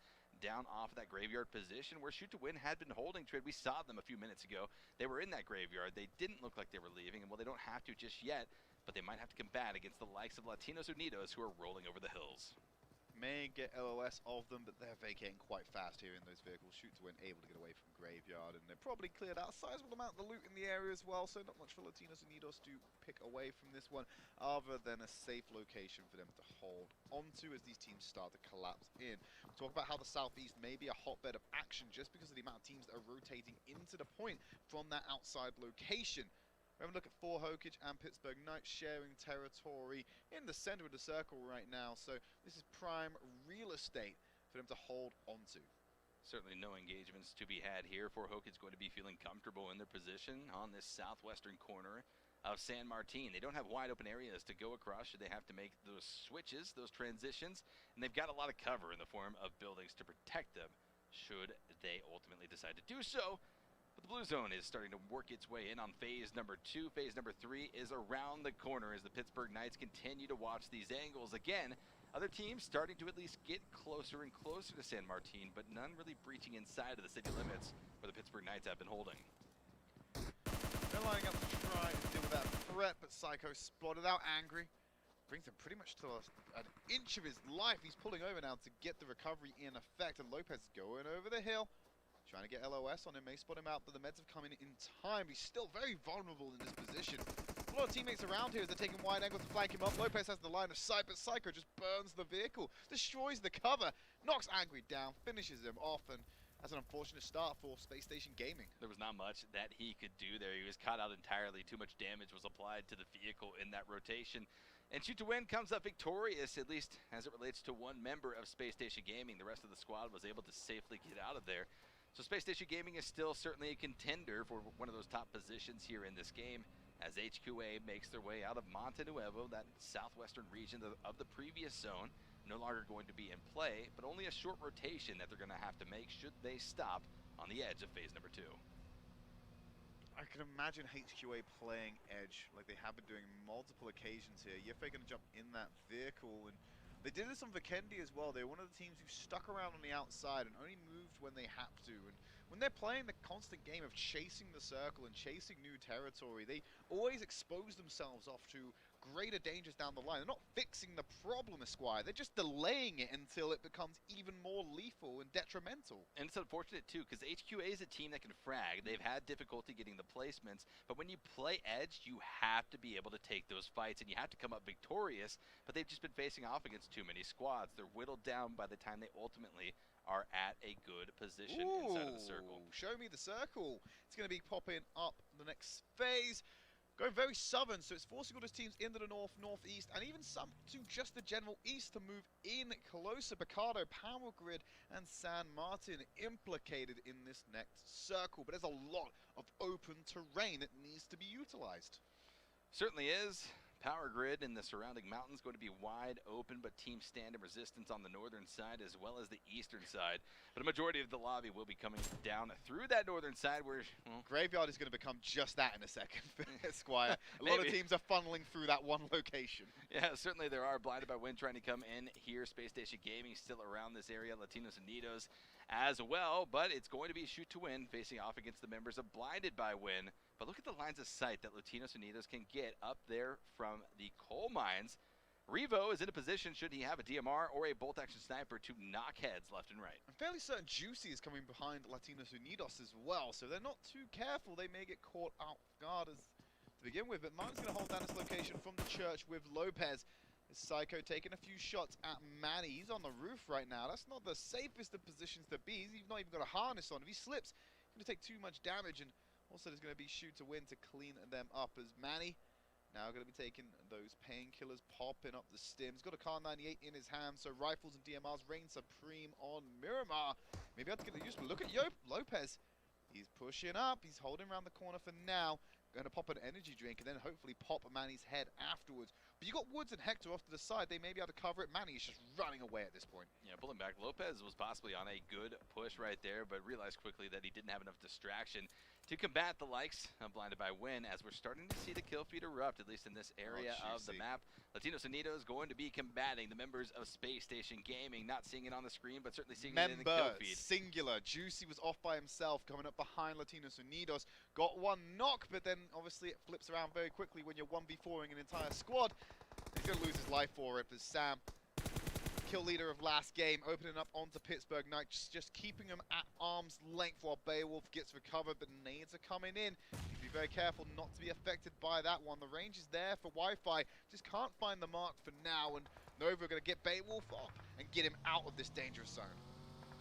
down off of that graveyard position where Shoot to Win had been holding trade. We saw them a few minutes ago. They were in that graveyard. They didn't look like they were leaving, and well, they don't have to just yet, but they might have to combat against the likes of Latinos Unidos, who are rolling over the hills. May get LOS of them, but they're vacating quite fast here in those vehicles. Shoot to Win able to get away from graveyard, and they're probably cleared out a sizable amount of the loot in the area as well, so not much for Latinos Unidos to pick away from this one, other than a safe location for them to hold onto as these teams start to collapse in. We'll talk about how the southeast may be a hotbed of action just because of the amount of teams that are rotating into the point from that outside location. We're having a look at 4Hokage and Pittsburgh Knights sharing territory in the center of the circle right now, so this is prime real estate for them to hold onto. Certainly no engagements to be had here. 4Hokage going to be feeling comfortable in their position on this southwestern corner of San Martin. They don't have wide open areas to go across should they have to make those switches, those transitions, and they've got a lot of cover in the form of buildings to protect them should they ultimately decide to do so. But the blue zone is starting to work its way in on phase number 2. Phase number 3 is around the corner as the Pittsburgh Knights continue to watch these angles. Again, other teams starting to at least get closer and closer to San Martin, but none really breaching inside of the city limits where the Pittsburgh Knights have been holding. They're lining up to try and deal with that threat, but Psycho spotted out Angry. Brings him pretty much to an inch of his life. He's pulling over now to get the recovery in effect, and Lopez is going over the hill. Trying to get LOS on him, may spot him out, but the meds have come in time. He's still very vulnerable in this position. A lot of teammates around here as they're taking wide angles to flank him up. Lopez has the line of sight, but Psycho just burns the vehicle, destroys the cover, knocks Angry down, finishes him off, and that's an unfortunate start for Space Station Gaming. There was not much that he could do there. He was caught out entirely. Too much damage was applied to the vehicle in that rotation. And Shoot to Win comes up victorious, at least as it relates to one member of Space Station Gaming. The rest of the squad was able to safely get out of there. So Space Station Gaming is still certainly a contender for one of those top positions here in this game, as HQA makes their way out of Monte Nuevo, that southwestern region of the previous zone, no longer going to be in play, but only a short rotation that they're going to have to make should they stop on the edge of phase number 2. I can imagine HQA playing edge like they have been doing multiple occasions here. Yefei going to jump in that vehicle, and they did this on Vikendi as well. They were one of the teams who stuck around on the outside and only moved when they had to. And when they're playing the constant game of chasing the circle and chasing new territory, they always expose themselves off to greater dangers down the line. They're not fixing the problem, Esquire. They're just delaying it until it becomes even more lethal and detrimental. And it's unfortunate, too, because HQA is a team that can frag. They've had difficulty getting the placements, but when you play edge, you have to be able to take those fights, and you have to come up victorious, but they've just been facing off against too many squads. They're whittled down by the time they ultimately are at a good position inside of the circle. Show me the circle. It's going to be popping up the next phase. Going very southern, so it's forcing all those teams into the north, northeast, and even some to just the general east to move in closer. Picardo, Power Grid, and San Martin implicated in this next circle. But there's a lot of open terrain that needs to be utilized. Certainly is. Power Grid and the surrounding mountains going to be wide open, but teams stand in resistance on the northern side as well as the eastern side. But a majority of the lobby will be coming down through that northern side where, well, Graveyard is going to become just that in a second, Squire. A lot of teams are funneling through that one location. Yeah, certainly there are. Blinded by Wind trying to come in here. Space Station Gaming still around this area. Latinos Unidos as well, but it's going to be Shoot to Win facing off against the members of Blinded by Win. But look at the lines of sight that Latinos Unidos can get up there from the coal mines. Revo is in a position, should he have a DMR or a bolt-action sniper, to knock heads left and right. I'm fairly certain Juicy is coming behind Latinos Unidos as well, so they're not too careful. They may get caught out guard to begin with, but Martin's going to hold down this location from the church with Lopez. Psycho taking a few shots at Manny. He's on the roof right now. That's not the safest of positions to be. He's not even got a harness on. If he slips, he's going to take too much damage, and also there's going to be Shoot to Win to clean them up, as Manny now going to be taking those painkillers, popping up the stims. Got a Car 98 in his hand, so rifles and DMRs reign supreme on Miramar. Maybe I have to get used, but look at Lopez. He's pushing up. He's holding around the corner for now. Going to pop an energy drink and then hopefully pop Manny's head afterwards. But you got Woods and Hector off to the side. They may be able to cover it. Manny is just running away at this point. Yeah, pulling back. Lopez was possibly on a good push right there, but realized quickly that he didn't have enough distraction to combat the likes of Blinded by Win, as we're starting to see the kill feed erupt, at least in this area of the map. Latinos Unidos going to be combating the members of Space Station Gaming, not seeing it on the screen, but certainly seeing it in the kill feed. Singular. Juicy was off by himself, coming up behind Latinos Unidos. Got one knock, but then obviously it flips around very quickly when you're 1v4ing an entire squad. He's going to lose his life for it, but Sam, kill leader of last game, opening up onto Pittsburgh Knight, just keeping him at arm's length while Beowulf gets recovered, but nades are coming in. You need to be very careful not to be affected by that one. The range is there for Wi-Fi, just can't find the mark for now, and Nova are going to get Beowulf up and get him out of this dangerous zone.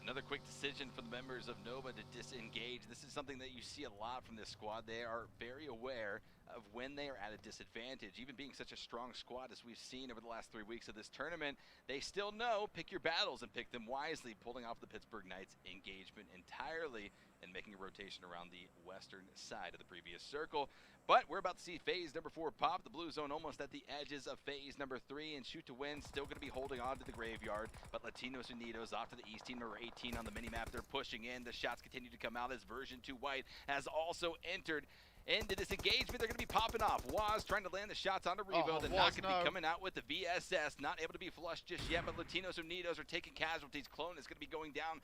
Another quick decision for the members of Nova to disengage. This is something that you see a lot from this squad. They are very aware of when they are at a disadvantage. Even being such a strong squad as we've seen over the last 3 weeks of this tournament, they still know pick your battles and pick them wisely, pulling off the Pittsburgh Knights engagement entirely and making a rotation around the western side of the previous circle. But we're about to see phase number 4 pop. The blue zone almost at the edges of phase number 3, and Shoot to Win still going to be holding on to the graveyard. But Latinos Unidos off to the east, team number 18 on the minimap. They're pushing in. The shots continue to come out as version 2 White has also entered into this engagement. They're going to be popping off. Waz trying to land the shots onto Revo. They're not going to be coming out with the VSS. Not able to be flushed just yet, but Latinos Unidos are taking casualties. Clone is going to be going down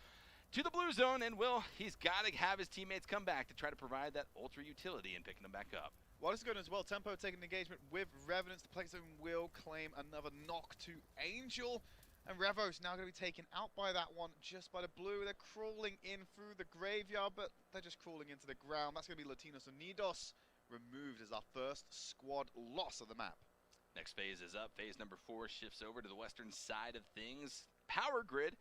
to the blue zone, and he's got to have his teammates come back to try to provide that ultra utility and picking them back up. Well, this is going as well. Tempo taking engagement with Revenants. The play zone will claim another knock to Angel. And Revo's now going to be taken out by that one, just by the blue. They're crawling in through the graveyard, but they're just crawling into the ground. That's going to be Latinos Unidos removed as our first squad loss of the map. Next phase is up. Phase number 4 shifts over to the western side of things. Power Grid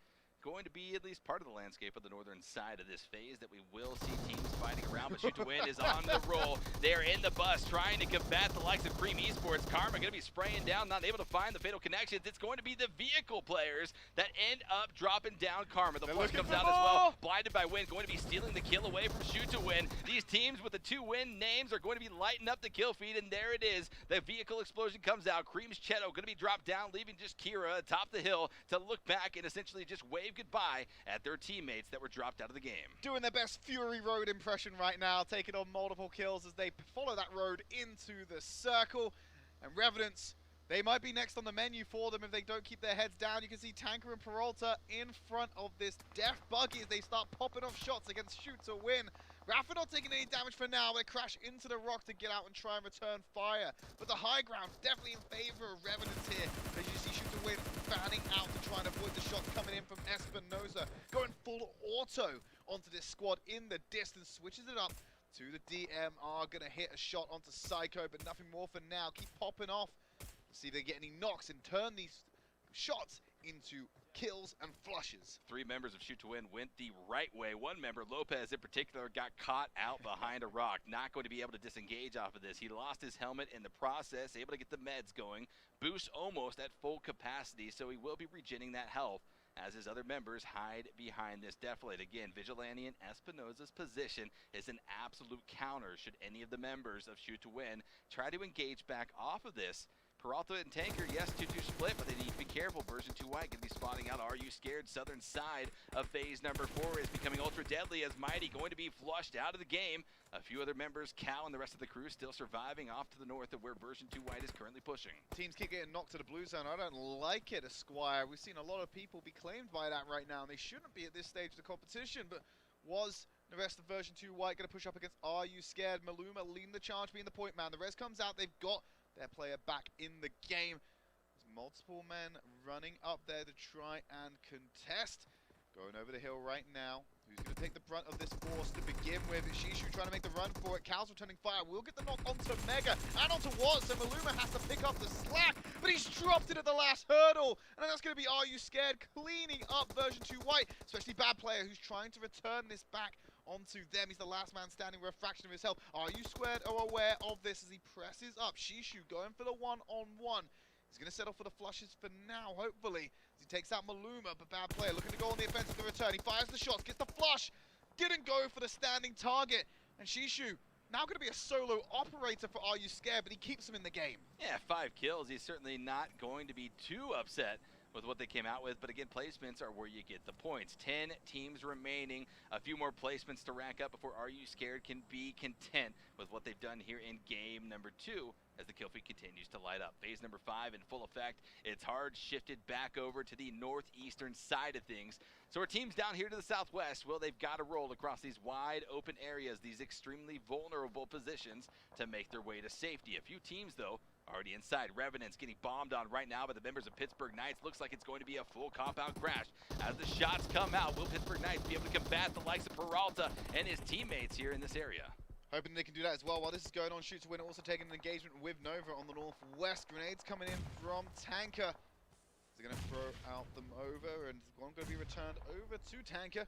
going to be at least part of the landscape of the northern side of this phase that we will see teams fighting around, but Shoot to Win is on the roll. They're in the bus trying to combat the likes of Cream Esports. Karma going to be spraying down, not able to find the fatal connections. It's going to be the vehicle players that end up dropping down Karma. The flush comes out as well. Blinded by Win, going to be stealing the kill away from Shoot to Win. These teams with the 2-win names are going to be lighting up the kill feed, and there it is. The vehicle explosion comes out. Cream's Cheto going to be dropped down, leaving just Kira atop the hill to look back and essentially just wave goodbye at their teammates that were dropped out of the game. Doing their best Fury Road impression right now, taking on multiple kills as they follow that road into the circle. And Revenants, they might be next on the menu for them if they don't keep their heads down. You can see Tanker and Peralta in front of this death buggy as they start popping off shots against Shoot to Win. Rafa not taking any damage for now. They crash into the rock to get out and try and return fire. But the high ground definitely in favor of Revenants here. As you see Shoot to Win fanning out to try and avoid the shots coming in from Espinosa. Going full auto onto this squad in the distance. Switches it up to the DMR. Gonna hit a shot onto Psycho, but nothing more for now. Keep popping off. See if they get any knocks and turn these shots into kills and flushes. 3 members of Shoot to Win went the right way. One member, Lopez in particular, got caught out behind a rock. Not going to be able to disengage off of this. He lost his helmet in the process, able to get the meds going. Boost almost at full capacity, so he will be regenerating that health as his other members hide behind this deflate. Again, Vigilante and Espinosa's position is an absolute counter should any of the members of Shoot to Win try to engage back off of this. Peralta and Tanker, yes, 2-2 split, but they need to be careful. Version 2 White going to be spotting out Are You Scared? Southern side of phase number 4 is becoming ultra deadly as Mighty going to be flushed out of the game. A few other members, Cal and the rest of the crew, still surviving off to the north of where Version 2 White is currently pushing. Teams keep getting knocked to the blue zone. I don't like it, Esquire. We've seen a lot of people be claimed by that right now, and they shouldn't be at this stage of the competition, but was the rest of Version 2 White going to push up against Are You Scared? Maluma leading the charge, being the point man. The rest comes out. They've got their player back in the game. There's multiple men running up there to try and contest. Going over the hill right now. Who's going to take the brunt of this force to begin with? Shishu trying to make the run for it. Cal's returning fire. We'll get the knock onto Mega and onto Waz, so Maluma has to pick up the slack, but he's dropped it at the last hurdle. And that's going to be Are You Scared? Cleaning up Version 2 White, especially Bad Player who's trying to return this back onto them. He's the last man standing with a fraction of his health. Are You Squared are aware of this as he presses up. Shishu going for the one-on-one. He's going to settle for the flushes for now, hopefully. As he takes out Maluma, but Bad Player looking to go on the offensive to return. He fires the shots, gets the flush. Didn't go for the standing target. And Shishu now going to be a solo operator for Are You Scared, but he keeps him in the game. Yeah, 5 kills. He's certainly not going to be too upset with what they came out with, but again, placements are where you get the points. 10 teams remaining, a few more placements to rack up before Are You Scared can be content with what they've done here in game number 2 as the kill feed continues to light up. Phase number 5 in full effect. It's hard shifted back over to the northeastern side of things. So our teams down here to the southwest, well, they've got to roll across these wide open areas, these extremely vulnerable positions to make their way to safety. A few teams, though, already inside. Revenants getting bombed on right now by the members of Pittsburgh Knights. Looks like it's going to be a full compound crash. As the shots come out, will Pittsburgh Knights be able to combat the likes of Peralta and his teammates here in this area? Hoping they can do that as well. While this is going on, Shoot to Win also taking an engagement with Nova on the northwest. Grenades coming in from Tanker. They're going to throw out them over, and one going to be returned over to Tanker.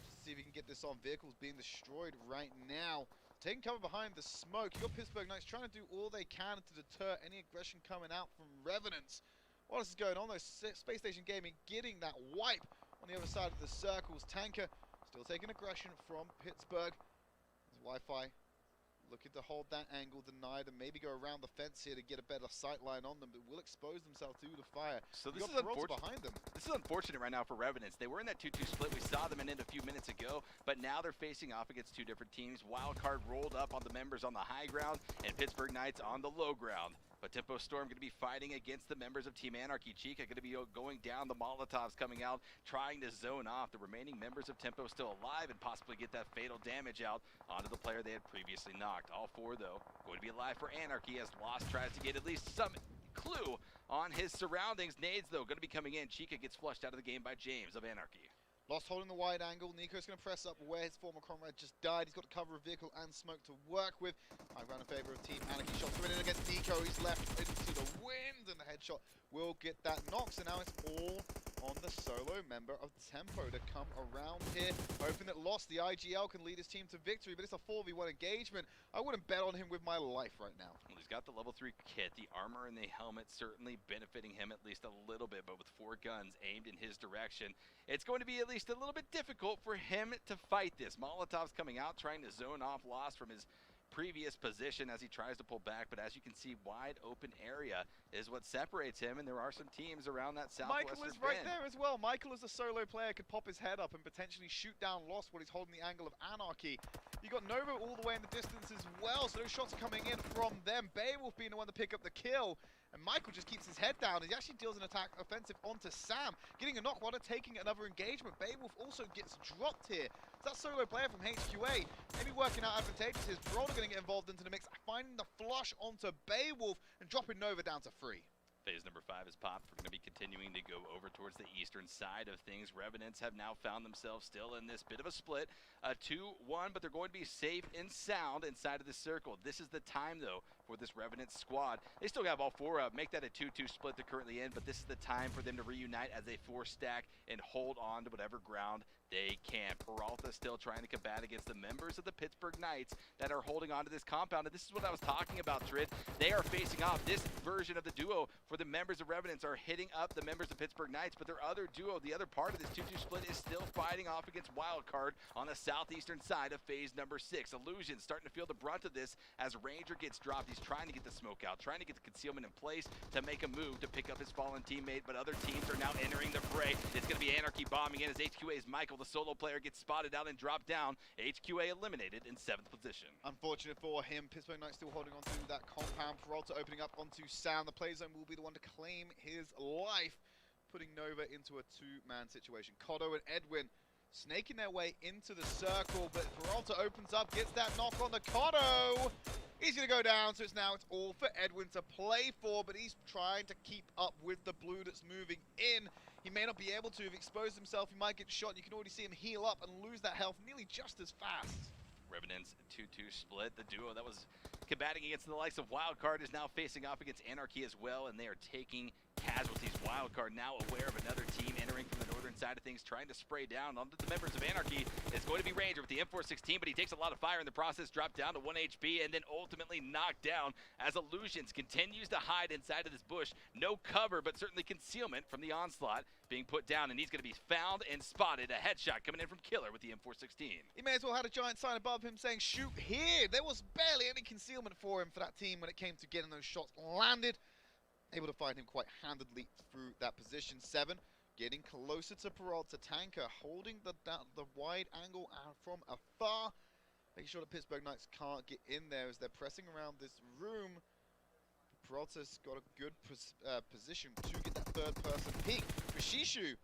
Just see if he can get this on. Vehicles being destroyed right now. Taking cover behind the smoke. You got Pittsburgh Knights trying to do all they can to deter any aggression coming out from Revenants. While this is going on, though, Space Station Gaming getting that wipe on the other side of the circles. Tanker still taking aggression from Pittsburgh. Wi-Fi looking to hold that angle, deny them, maybe go around the fence here to get a better sight line on them, but will expose themselves to the fire. So this is unfortunate behind them. This is unfortunate right now for Revenants. They were in that 2-2 split. We saw them in it a few minutes ago, but now they're facing off against 2 different teams. Wildcard rolled up on the members on the high ground and Pittsburgh Knights on the low ground. But Tempo Storm going to be fighting against the members of Team Anarchy. Chica going to be going down. The Molotovs coming out, trying to zone off the remaining members of Tempo still alive and possibly get that fatal damage out onto the player they had previously knocked. All 4, though, going to be alive for Anarchy as Lost tries to get at least some clue on his surroundings. Nades, though, going to be coming in. Chica gets flushed out of the game by James of Anarchy. Lost holding the wide angle. Nico's going to press up where his former comrade just died. He's got to cover a vehicle and smoke to work with. High ground in favor of Team Anarchy. Shot through in against Nico. He's left into the wind, and the headshot will get that knock. So now it's all on the solo member of Tempo to come around here, hoping that lost the IGL can lead his team to victory, but it's a 4v1 engagement. I wouldn't bet on him with my life right now. Well, he's got the level 3 kit, the armor and the helmet certainly benefiting him at least a little bit, but with 4 guns aimed in his direction, it's going to be at least a little bit difficult for him to fight this. Molotov's coming out, trying to zone off Lost from his previous position as he tries to pull back, but as you can see, wide open area is what separates him, and there are some teams around that southwestern Michael is right bend. there as well. Michael, as a solo player, could pop his head up and potentially shoot down Lost while he's holding the angle of Anarchy. You got Nova all the way in the distance as well, so those shots are coming in from them. Beowulf being the one to pick up the kill, and Michael just keeps his head down. He actually deals an attack offensive onto Sam, getting a knock while they're taking another engagement. Beowulf also gets dropped here. So that solo player from HQA, maybe working out advantageous. His Brolder going to get involved into the mix, finding the flush onto Beowulf and dropping Nova down to 3. Phase number 5 is popped. We're going to be continuing to go over towards the eastern side of things. Revenants have now found themselves still in this bit of a split, 2-1, but they're going to be safe and sound inside of the circle. This is the time, though, for this Revenant squad. They still have all 4 up, make that a 2-2 split they're currently in, but this is the time for them to reunite as a 4-stack and hold on to whatever ground they can. Peralta still trying to combat against the members of the Pittsburgh Knights that are holding on to this compound, and this is what I was talking about, Trid. They are facing off. This version of the duo for the members of Revenants are hitting up the members of Pittsburgh Knights, but their other duo, the other part of this 2-2 split, is still fighting off against Wildcard on the southeastern side of phase number 6. Illusion starting to feel the brunt of this as Ranger gets dropped. He's trying to get the smoke out, trying to get the concealment in place to make a move to pick up his fallen teammate, but other teams are now entering the fray. It's going to be Anarchy bombing in as HQA's Michael, the solo player, gets spotted out and dropped down. HQA eliminated in 7th position. Unfortunate for him, Pittsburgh Knights still holding on to that compound. Peralta opening up onto Sam. The play zone will be the one to claim his life, putting Nova into a 2-man situation. Cotto and Edwin snaking their way into the circle, but Peralta opens up, gets that knock on the Cotto. He's going to go down, so it's all for Edwin to play for, but he's trying to keep up with the blue that's moving in. He may not be able to. If he exposed himself, he might get shot. You can already see him heal up and lose that health nearly just as fast. Revenants 2-2 split. The duo that was combating against the likes of Wildcard is now facing off against Anarchy as well, and they are taking casualties. Wildcard now aware of another team entering from the northern side of things, trying to spray down onto the members of Anarchy. It's going to be Ranger with the M416, but he takes a lot of fire in the process, dropped down to 1 HP, and then ultimately knocked down as Illusions continues to hide inside of this bush. No cover, but certainly concealment from the onslaught being put down, and he's going to be found and spotted. A headshot coming in from Killer with the M416. He may as well have had a giant sign above him saying, "Shoot here." There was barely any concealment for him for that team when it came to getting those shots landed. Able to find him quite handedly through that position. 7 getting closer to Peralta. Tanker holding the wide angle from afar, making sure the Pittsburgh Knights can't get in there as they're pressing around this room. Peralta's got a good position to get that third-person peek. Rashishu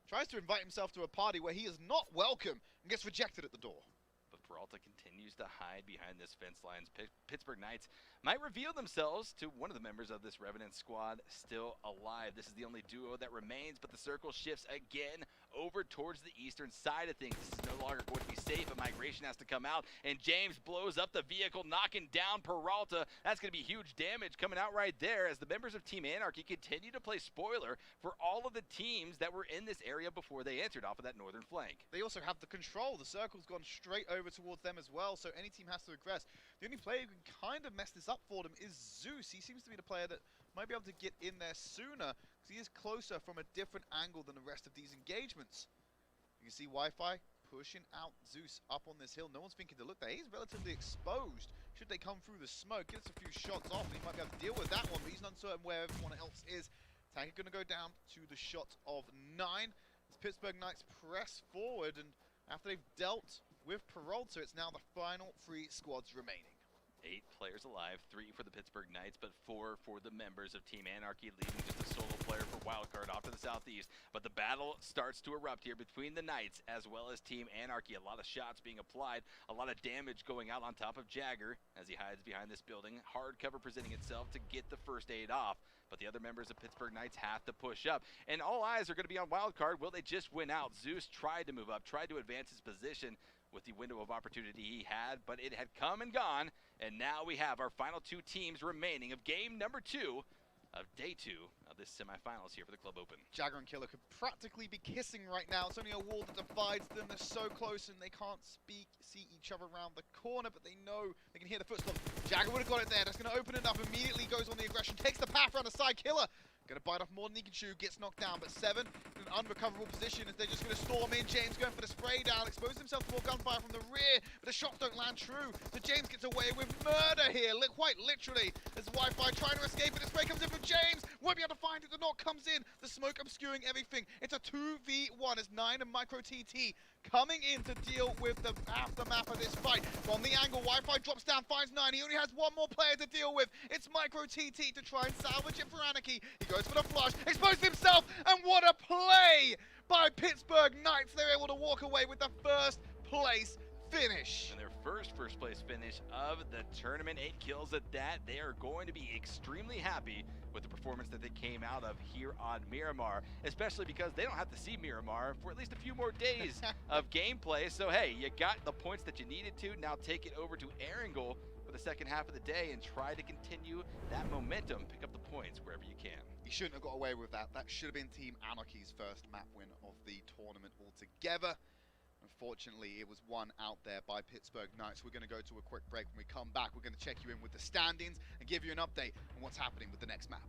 tries to invite himself to a party where he is not welcome and gets rejected at the door. But Peralta continues to hide behind this fence lines. Pittsburgh Knights might reveal themselves to one of the members of this Revenant squad still alive. This is the only duo that remains, but the circle shifts again over towards the eastern side of things. This is no longer going to be safe. A migration has to come out, and James blows up the vehicle, knocking down Peralta. That's going to be huge damage coming out right there as the members of Team Anarchy continue to play spoiler for all of the teams that were in this area before they entered off of that northern flank. They also have the control. The circle's gone straight over towards them as well, so any team has to aggress. The only player who can kind of mess this up for them is Zeus. He seems to be the player that might be able to get in there sooner because he is closer from a different angle than the rest of these engagements. You can see Wi-Fi pushing out Zeus up on this hill. No one's thinking to look there. He's relatively exposed. Should they come through the smoke, gets a few shots off, and he might be able to deal with that one, but he's not certain where everyone else is. Tanker going to go down to the shot of 9. As Pittsburgh Knights press forward, and after they've dealt with Peralta, it's now the final 3 squads remaining. 8 players alive, 3 for the Pittsburgh Knights, but 4 for the members of Team Anarchy, leaving just a solo player for Wildcard off to the southeast. But the battle starts to erupt here between the Knights as well as Team Anarchy. A lot of shots being applied, a lot of damage going out on top of Jagger as he hides behind this building. Hard cover presenting itself to get the first aid off, but the other members of Pittsburgh Knights have to push up. And all eyes are going to be on Wildcard. Will they just win out? Zeus tried to move up, tried to advance his position with the window of opportunity he had, but it had come and gone, and now we have our final 2 teams remaining of game number 2 of day 2 of of this semifinals here for the Club Open. Jagger and Killer could practically be kissing right now. It's only a wall that divides them. They're so close and they can't see each other around the corner, but they know they can hear the footsteps. Jagger would have got it there. That's going to open it up. Immediately goes on the aggression. Takes the path around the side. Killer going to bite off more than he can chew. Gets knocked down, but 7 in an unrecoverable position as they're just going to storm in. James going for the spray down. Exposing himself to more gunfire from the rear, but the shots don't land true. So James gets away with murder here. Quite literally, as Wi-Fi trying to escape, and the spray comes in for James. Won't be able to find it. The knock comes in. The smoke obscuring everything. It's a 2v1 as 9 and Micro TT coming in to deal with the aftermath of this fight. From the angle, Wi-Fi drops down, finds 9. He only has one more player to deal with. It's Micro TT to try and salvage it for Anarchy. He goes for the flush, exposes himself, and what a play by Pittsburgh Knights. They're able to walk away with the first place finish. And their first place finish of the tournament, 8 kills at that. They are going to be extremely happy with the performance that they came out of here on Miramar, especially because they don't have to see Miramar for at least a few more days of gameplay. So hey, you got the points that you needed to. Now take it over to Erangel for the second half of the day and try to continue that momentum, pick up the points wherever you can. He shouldn't have got away with that. That should have been Team Anarchy's first map win of the tournament altogether. Unfortunately, it was won out there by Pittsburgh Knights. We're going to go to a quick break. When we come back, we're going to check you in with the standings and give you an update on what's happening with the next map.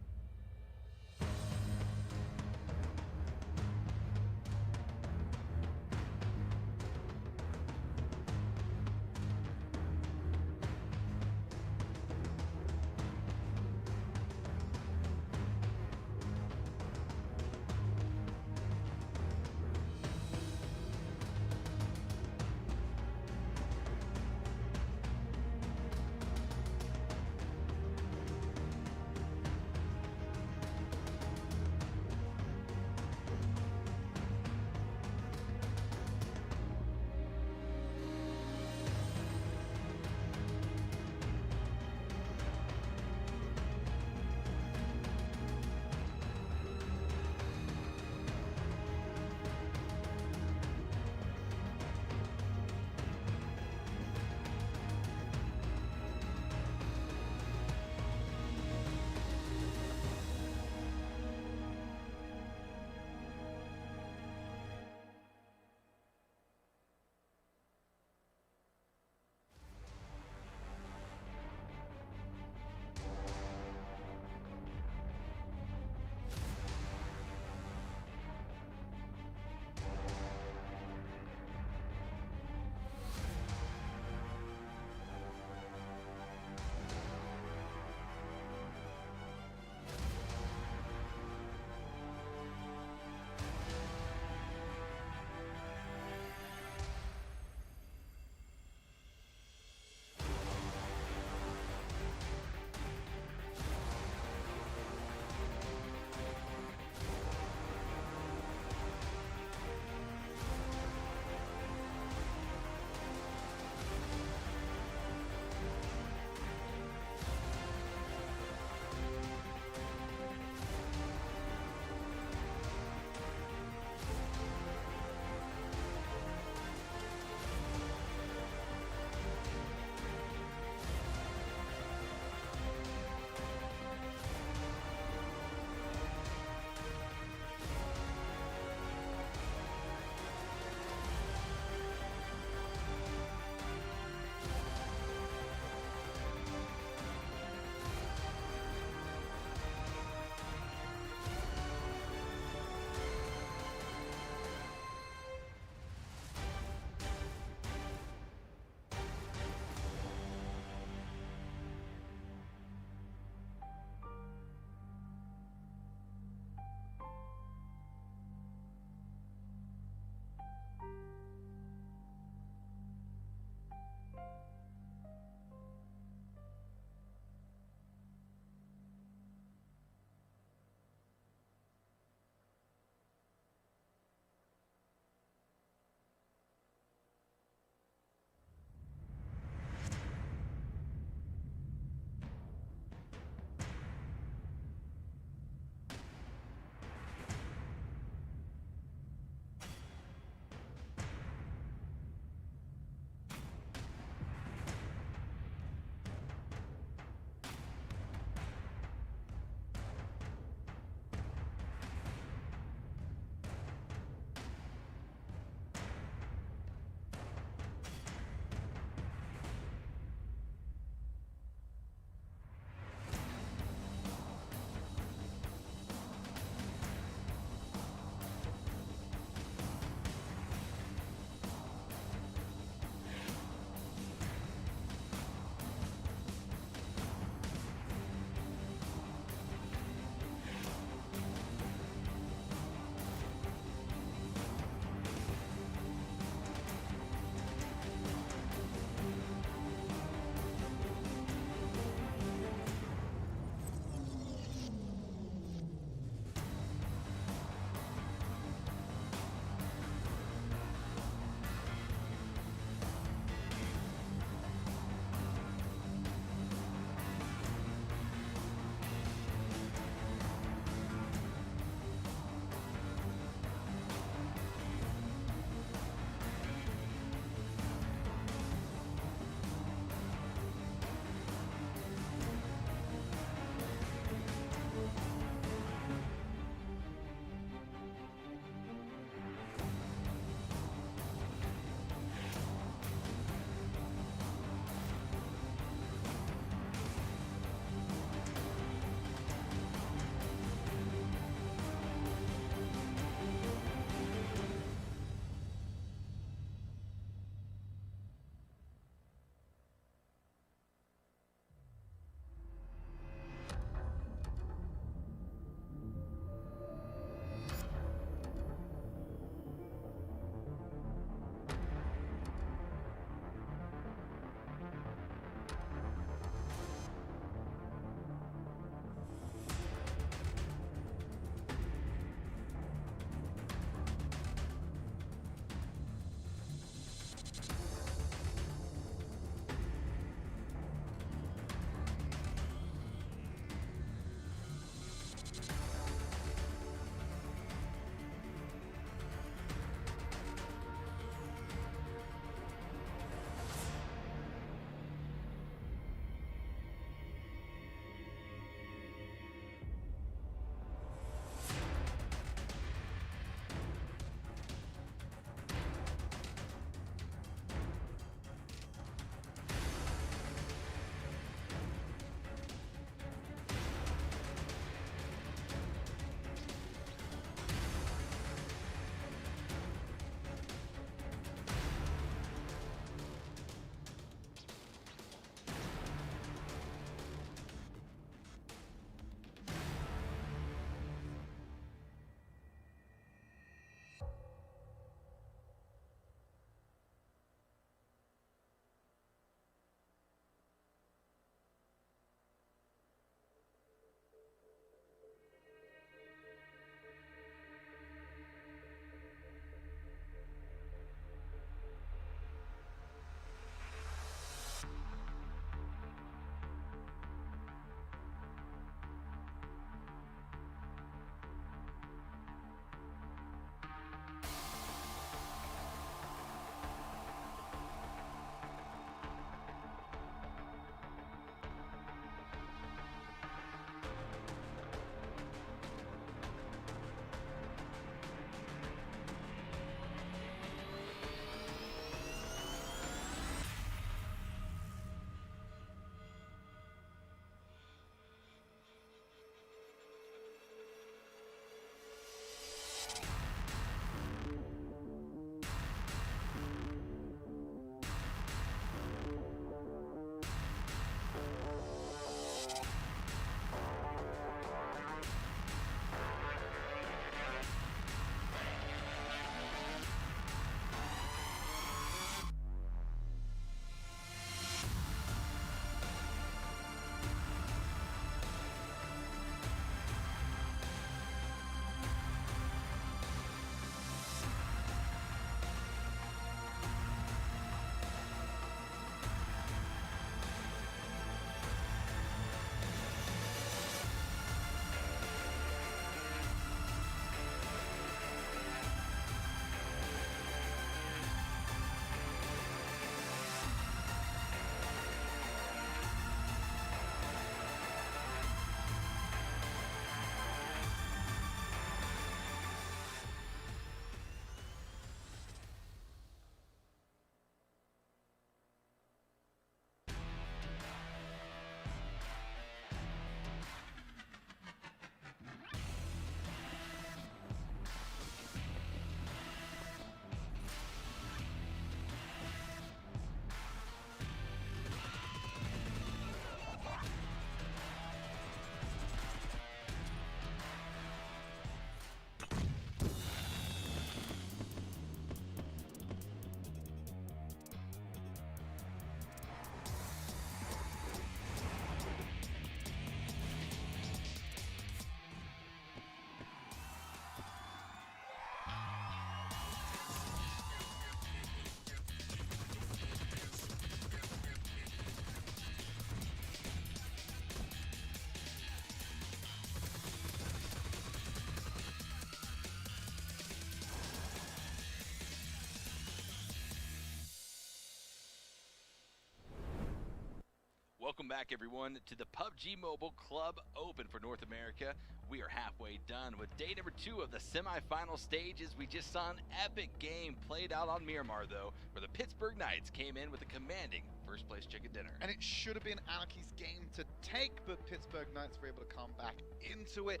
Welcome back, everyone, to the PUBG Mobile Club Open for North America. We are halfway done with day number 2 of the semifinal stages. We just saw an epic game played out on Miramar, though, where the Pittsburgh Knights came in with a commanding first-place chicken dinner. And it should have been Anarchy's game to take, but Pittsburgh Knights were able to come back into it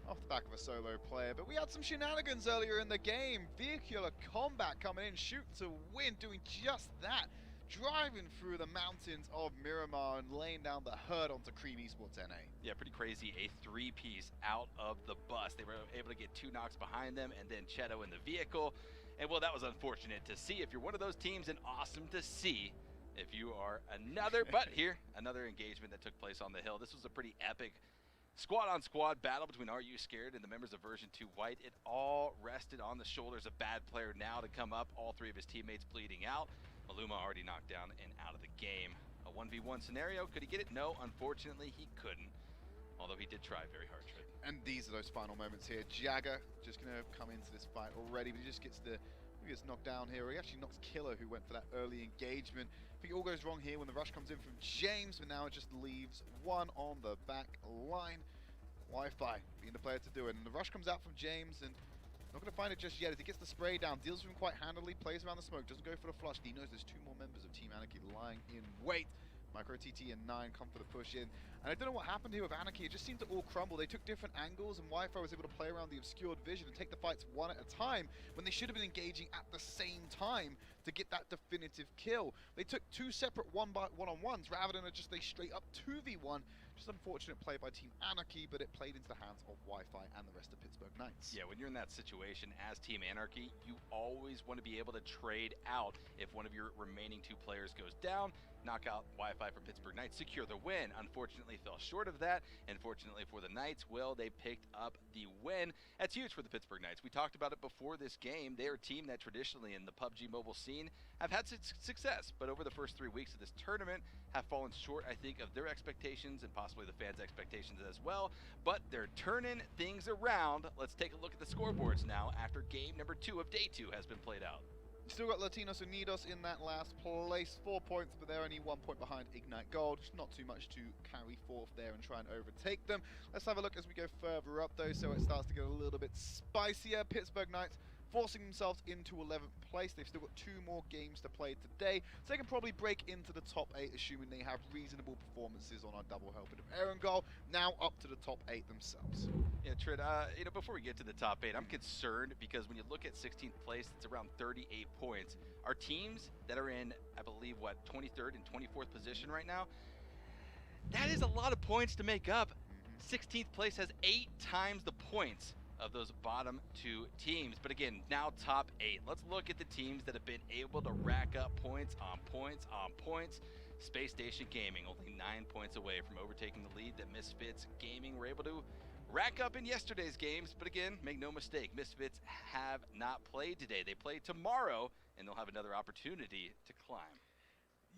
off the back of a solo player. But we had some shenanigans earlier in the game. Vehicular combat coming in, shoot to win, doing just that. Driving through the mountains of Miramar and laying down the herd onto Cream Esports NA. Yeah, pretty crazy. A 3-piece out of the bus. They were able to get 2 knocks behind them and then Cheto in the vehicle. And well, that was unfortunate to see if you're one of those teams, and awesome to see if you are another. But here, another engagement that took place on the hill. This was a pretty epic squad-on-squad battle between Are You Scared and the members of Version 2 White. It all rested on the shoulders of Bad Player now to come up. All 3 of his teammates bleeding out. Maluma already knocked down and out of the game. A 1v1 scenario. Could he get it? No, unfortunately he couldn't. Although he did try very hard. And these are those final moments here. Jagger just going to come into this fight already, but he just gets knocked down here. He actually knocks Killer, who went for that early engagement. I think it all goes wrong here when the rush comes in from James, but now it just leaves 1 on the back line. Wi-Fi being the player to do it. And the rush comes out from James, and not going to find it just yet as he gets the spray down, deals with him quite handily, plays around the smoke, doesn't go for the flush. He knows there's 2 more members of Team Anarchy lying in wait. Micro TT and 9 come for the push in. And I don't know what happened here with Anarchy. It just seemed to all crumble. They took different angles, and Wi-Fi was able to play around the obscured vision and take the fights one at a time when they should have been engaging at the same time to get that definitive kill. They took 2 separate one-on-ones rather than just a straight-up 2v1. Just unfortunate play by Team Anarchy, but it played into the hands of Wi-Fi and the rest of Pittsburgh Knights. Yeah, when you're in that situation as Team Anarchy, you always want to be able to trade out if one of your remaining 2 players goes down. Knock out Wi-Fi for Pittsburgh Knights, secure the win. Unfortunately fell short of that, and fortunately for the Knights, well, they picked up the win. That's huge for the Pittsburgh Knights. We talked about it before this game. They're a team that traditionally in the PUBG mobile scene have had success, but over the first 3 weeks of this tournament have fallen short, I think, of their expectations and possibly the fans' expectations as well. But they're turning things around. Let's take a look at the scoreboards now after game number 2 of day 2 has been played out. Still got Latinos Unidos in that last place, 4 points, but they're only 1 point behind Ignite Gold. Not too much to carry forth there and try and overtake them. Let's have a look as we go further up though, so it starts to get a little bit spicier. Pittsburgh Knights forcing themselves into 11th place. They've still got 2 more games to play today, so they can probably break into the top 8, assuming they have reasonable performances on our double helping of Erangel, now up to the top 8 themselves. Yeah, Trid, you know, before we get to the top 8, I'm concerned because when you look at 16th place, it's around 38 points. Our teams that are in, I believe, what, 23rd and 24th position right now, that is a lot of points to make up. 16th place has 8 times the points of those bottom 2 teams. But again, now top 8. Let's look at the teams that have been able to rack up points on points on points. Space Station Gaming only 9 points away from overtaking the lead that Misfits Gaming were able to rack up in yesterday's games. But again, make no mistake, Misfits have not played today. They play tomorrow, and they'll have another opportunity to climb.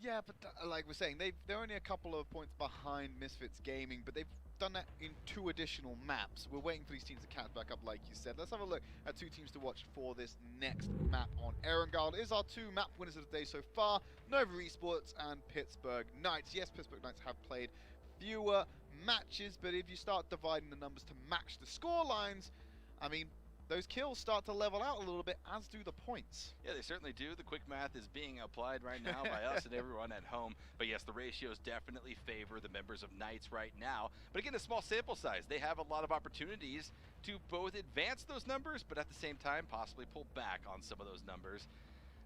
Yeah, but like we're saying, they're only a couple of points behind Misfits Gaming, but they've done that in 2 additional maps. We're waiting for these teams to catch back up, like you said. Let's have a look at 2 teams to watch for this next map on Erangel. It is our 2 map winners of the day so far, Nova Esports and Pittsburgh Knights. Yes, Pittsburgh Knights have played fewer matches, but if you start dividing the numbers to match the score lines, I mean, those kills start to level out a little bit, as do the points. Yeah, they certainly do. The quick math is being applied right now by us and everyone at home. But yes, the ratios definitely favor the members of Knights right now. But again, a small sample size. They have a lot of opportunities to both advance those numbers, but at the same time, possibly pull back on some of those numbers.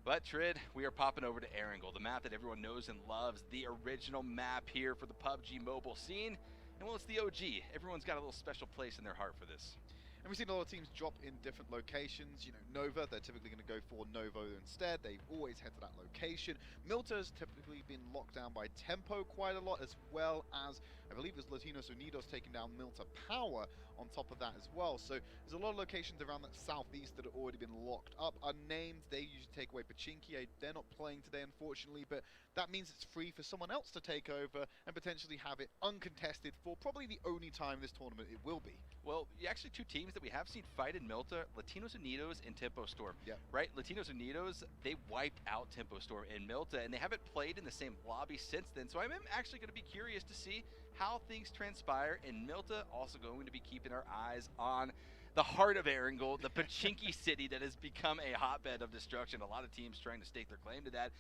But Trid, we are popping over to Erangel, the map that everyone knows and loves, the original map here for the PUBG mobile scene. And well, it's the OG. Everyone's got a little special place in their heart for this. And we've seen a lot of teams drop in different locations. You know, Nova, they're typically going to go for Novo instead. They always head to that location. Milta's typically been locked down by Tempo quite a lot, as well as, I believe it was Latinos Unidos taking down Milta Power on top of that as well. So there's a lot of locations around that southeast that have already been locked up. Unnamed, they usually take away Pachinki. They're not playing today, unfortunately, but that means it's free for someone else to take over and potentially have it uncontested for probably the only time this tournament it will be. Well, actually, two teams that we have seen fight in Milta, Latinos Unidos and Tempo Storm. Yep. Right? Latinos Unidos, they wiped out Tempo Storm in Milta, and they haven't played in the same lobby since then. So I'm actually going to be curious to see how things transpire in Milta. Also going to be keeping our eyes on the heart of Erangel, the Pachinki city that has become a hotbed of destruction. A lot of teams trying to stake their claim to that.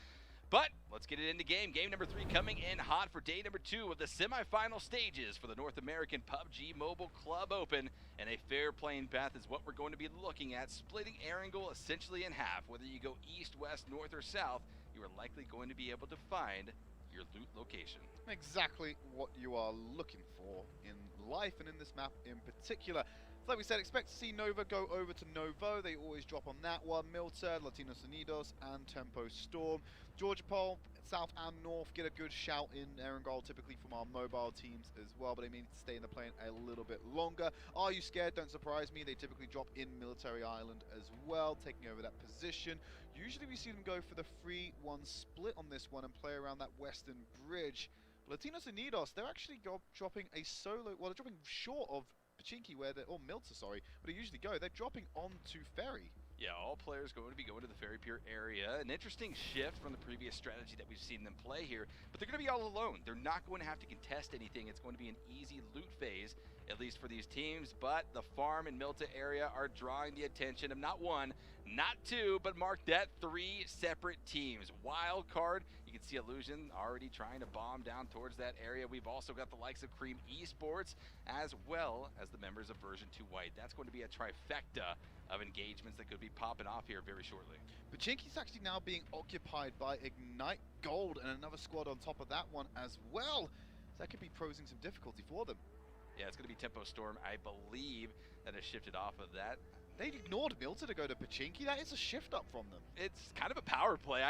But let's get it into game. Game number 3 coming in hot for day number 2 of the semifinal stages for the North American PUBG Mobile Club Open. And a fair playing path is what we're going to be looking at, splitting Erangel essentially in half. Whether you go east, west, north, or south, you are likely going to be able to find your loot location. Exactly what you are looking for in life and in this map in particular. So like we said, expect to see Nova go over to Novo. They always drop on that one. Milta, Latinos Unidos, and Tempo Storm. Georgia Pole, south and north, get a good shout in Erangel, typically from our mobile teams as well, but they may need to stay in the plane a little bit longer. Are you scared? Don't surprise me. They typically drop in Military Island as well, taking over that position. Usually we see them go for the 3-1 split on this one and play around that western bridge. Latinos Unidos, they're actually dropping a solo, well, they're dropping short of Pachinki, where they're, or Milta, sorry, where they usually go. They're dropping onto Ferry. Yeah, all players going to be going to the Ferry Pier area. An interesting shift from the previous strategy that we've seen them play here, but they're going to be all alone. They're not going to have to contest anything. It's going to be an easy loot phase, at least for these teams, but the farm and Milta area are drawing the attention of not one, not two, but mark that 3 separate teams. Wild card, you can see Illusion already trying to bomb down towards that area. We've also got the likes of Cream Esports, as well as the members of Version 2 White. That's going to be a trifecta of engagements that could be popping off here very shortly. Pachinki's actually now being occupied by Ignite Gold and another squad on top of that one as well. So that could be posing some difficulty for them. Yeah, it's going to be Tempo Storm, I believe, that has shifted off of that. They ignored Milta to go to Pachinki. That is a shift up from them. It's kind of a power play.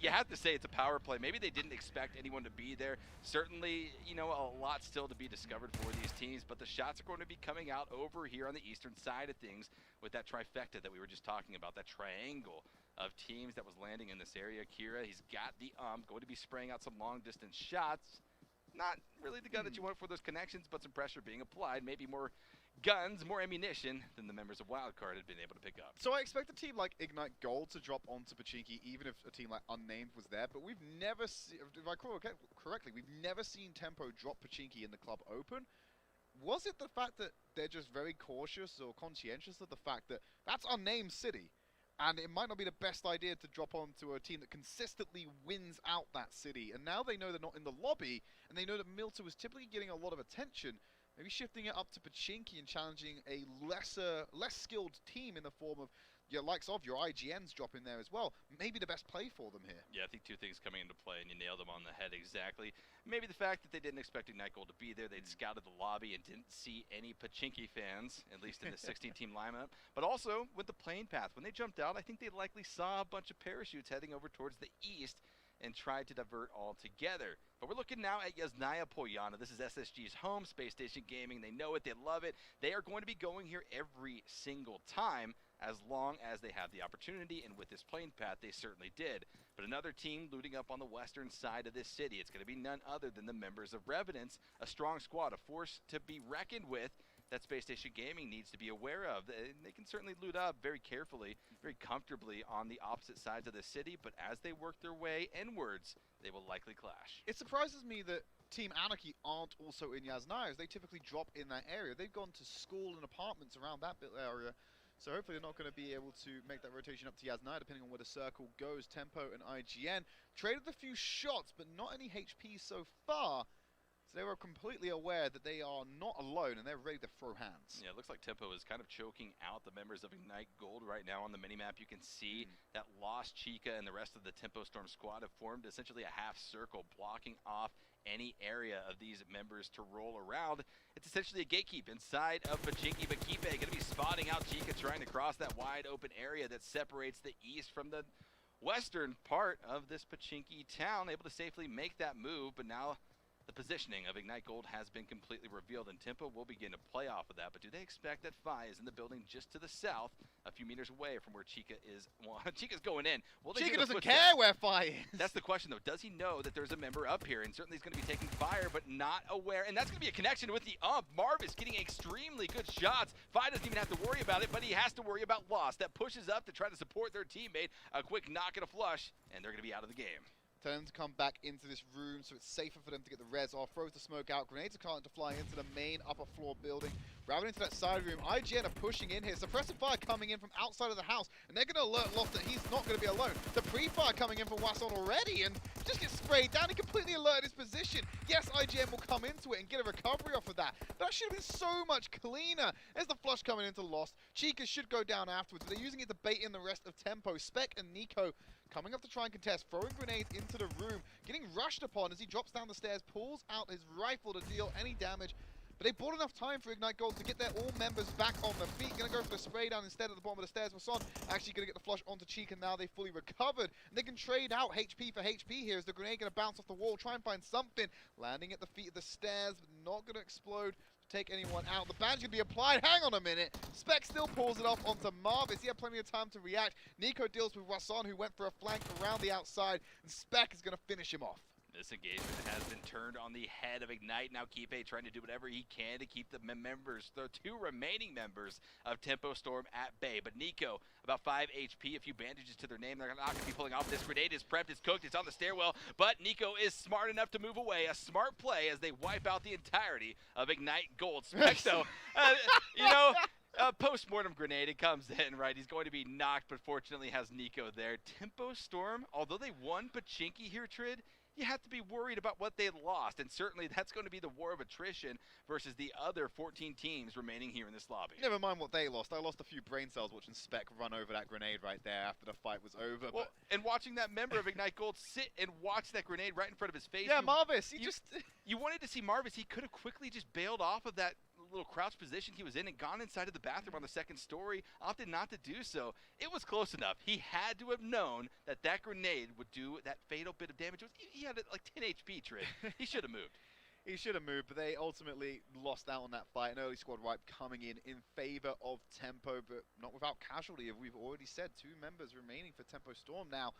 You have to say it's a power play. Maybe they didn't expect anyone to be there. Certainly, you know, a lot still to be discovered for these teams, but the shots are going to be coming out over here on the eastern side of things with that trifecta that we were just talking about, that triangle of teams that was landing in this area. Kira, he's got the going to be spraying out some long-distance shots. Not really the gun that you want for those connections, but some pressure being applied. Maybe more guns, more ammunition than the members of Wildcard had been able to pick up. So I expect a team like Ignite Gold to drop onto Pachinki, even if a team like Unnamed was there. But we've never seen, if I recall correctly, we've never seen Tempo drop Pachinki in the club open. Was it the fact that they're just very cautious or conscientious of the fact that that's Unnamed City? And it might not be the best idea to drop onto a team that consistently wins out that city. And now they know they're not in the lobby, and they know that Milta was typically getting a lot of attention. Maybe shifting it up to Pachinki and challenging a less skilled team in the form of your likes of your IGNs dropping there as well. Maybe the best play for them here. Yeah, I think two things coming into play, and you nailed them on the head exactly. Maybe the fact that they didn't expect Ignite Gold to be there. They'd scouted the lobby and didn't see any Pachinki fans, at least in the 16-team lineup. But also, with the plane path, when they jumped out, I think they likely saw a bunch of parachutes heading over towards the east and tried to divert altogether. But we're looking now at Yasnaya Polyana. This is SSG's home, Space Station Gaming. They know it, they love it. They are going to be going here every single time as long as they have the opportunity, and with this plane path, they certainly did. But another team looting up on the western side of this city. It's going to be none other than the members of Revenance, a strong squad, a force to be reckoned with that Space Station Gaming needs to be aware of. They can certainly loot up very carefully, very comfortably on the opposite sides of the city, but as they work their way inwards, they will likely clash. It surprises me that Team Anarchy aren't also in Yasnaya, as they typically drop in that area. They've gone to school and apartments around that area, so hopefully they're not going to be able to make that rotation up to Yasnaya, depending on where the circle goes. Tempo and IGN traded a few shots, but not any HP so far. They were completely aware that they are not alone, and they're ready to throw hands. Yeah, it looks like Tempo is kind of choking out the members of Ignite Gold right now on the minimap. You can see that Lost Chica and the rest of the Tempo Storm squad have formed essentially a half circle, blocking off any area of these members to roll around. It's essentially a gatekeep inside of Pachinki, but Kipe going to be spotting out Chica trying to cross that wide open area that separates the east from the western part of this Pachinki town, able to safely make that move, but now the positioning of Ignite Gold has been completely revealed, and Tempo will begin to play off of that. But do they expect that Fi is in the building just to the south, a few meters away from where Chica is? Well, Chica's going in. Chica doesn't care where Fi is. That's the question, though. Does he know that there's a member up here? And certainly he's going to be taking fire, but not aware. And that's going to be a connection with the ump. Marvis getting extremely good shots. Fi doesn't even have to worry about it, but he has to worry about loss. That pushes up to try to support their teammate. A quick knock and a flush, and they're going to be out of the game. Tell them to come back into this room so it's safer for them to get the res off. Throws the smoke out. Grenades are starting to fly into the main upper floor building. Grabbing into that side room. IGN are pushing in here. Suppressive fire coming in from outside of the house. And they're going to alert Loft that he's not going to be alone. The pre-fire coming in from Wasson already. And just gets sprayed down. He completely alerted his position. Yes, IGN will come into it and get a recovery off of that. But that should have been so much cleaner. There's the flush coming into Lost. Chica should go down afterwards. But they're using it to bait in the rest of Tempo. Spec and Nico coming up to try and contest, throwing grenades into the room, getting rushed upon as he drops down the stairs, pulls out his rifle to deal any damage. But they bought enough time for Ignite Gold to get their all members back on their feet. Gonna go for the spray down instead at the bottom of the stairs. Masson actually gonna get the flush onto Chica now. They fully recovered. And they can trade out HP for HP here as the grenade gonna bounce off the wall, try and find something. Landing at the feet of the stairs, but not gonna explode. Take anyone out. The ban's gonna be applied. Hang on a minute. Spec still pulls it off onto Marvis. He had plenty of time to react. Nico deals with Wasson, who went for a flank around the outside, and Spec is gonna finish him off. This engagement has been turned on the head of Ignite. Now Kipe trying to do whatever he can to keep the members, the two remaining members of Tempo Storm at bay. But Nico, about 5 HP, a few bandages to their name. They're not going to be pulling off. This grenade is prepped, it's cooked, it's on the stairwell. But Nico is smart enough to move away. A smart play as they wipe out the entirety of Ignite Gold. Specto, you know, post-mortem grenade, it comes in, right? He's going to be knocked, but fortunately has Nico there. Tempo Storm, although they won Pachinki here, Trid, you have to be worried about what they lost, and certainly that's going to be the war of attrition versus the other 14 teams remaining here in this lobby. Never mind what they lost. I lost a few brain cells watching Spec run over that grenade right there after the fight was over. Well, and watching that member of Ignite Gold sit and watch that grenade right in front of his face. Yeah, Marvis, you wanted to see Marvis. He could have quickly just bailed off of that little crouch position he was in and gone inside of the bathroom on the second story, opted not to do so. It was close enough. He had to have known that that grenade would do that fatal bit of damage. He had like 10 HP, Trid. He should have moved. He should have moved, but they ultimately lost out on that fight. An early squad wipe coming in favor of Tempo, but not without casualty. We've already said 2 members remaining for Tempo Storm now.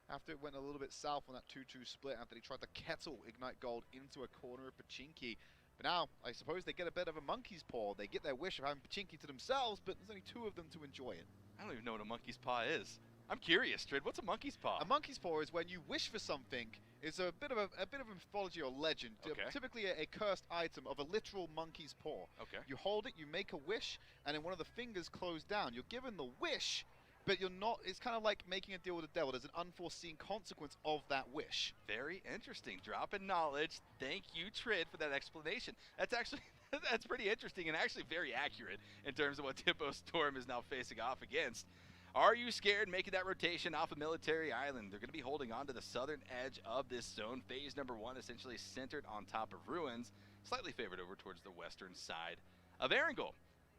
After it went a little bit south on that 2-2 split, after they tried to kettle Ignite Gold into a corner of Pachinki. But now, I suppose they get a bit of a monkey's paw. They get their wish of having Pachinki to themselves, but there's only 2 of them to enjoy it. I don't even know what a monkey's paw is. I'm curious, Trid. What's a monkey's paw? A monkey's paw is when you wish for something. It's a bit of a mythology or legend. Okay. Typically a cursed item of a literal monkey's paw. Okay. You hold it, you make a wish, and then one of the fingers close down. You're given the wish, but you're not. It's kind of like making a deal with the devil. There's an unforeseen consequence of that wish. Very interesting. Drop in knowledge. Thank you, Trid, for that explanation. That's actually that's pretty interesting and actually very accurate in terms of what Tempo Storm is now facing off against. Are you scared making that rotation off of Military Island? They're going to be holding on to the southern edge of this zone. Phase number 1 essentially centered on top of Ruins, slightly favored over towards the western side of Erangel.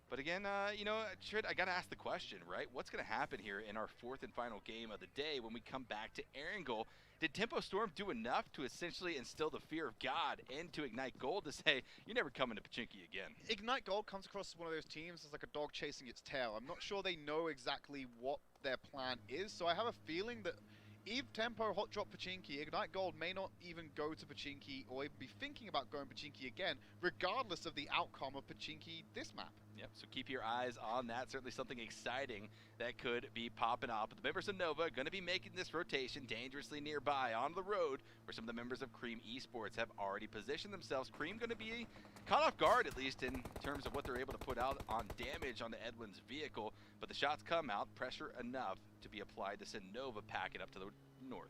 But again, you know, Trid, I got to ask the question, right? What's going to happen here in our 4th and final game of the day when we come back to Erangel? Did Tempo Storm do enough to essentially instill the fear of God into Ignite Gold to say, you're never coming to Pachinki again? Ignite Gold comes across as one of those teams that's like a dog chasing its tail. I'm not sure they know exactly what their plan is, so I have a feeling that if Tempo hot drop Pachinki, Ignite Gold may not even go to Pachinki or even be thinking about going Pachinki again, regardless of the outcome of Pachinki this map. Yep, so keep your eyes on that. Certainly something exciting that could be popping up. But the members of Nova are going to be making this rotation dangerously nearby on the road where some of the members of Cream Esports have already positioned themselves. Cream going to be caught off guard, at least in terms of what they're able to put out on damage on the Edwin's vehicle. But the shots come out, pressure enough to be applied to send Nova packing up to the north.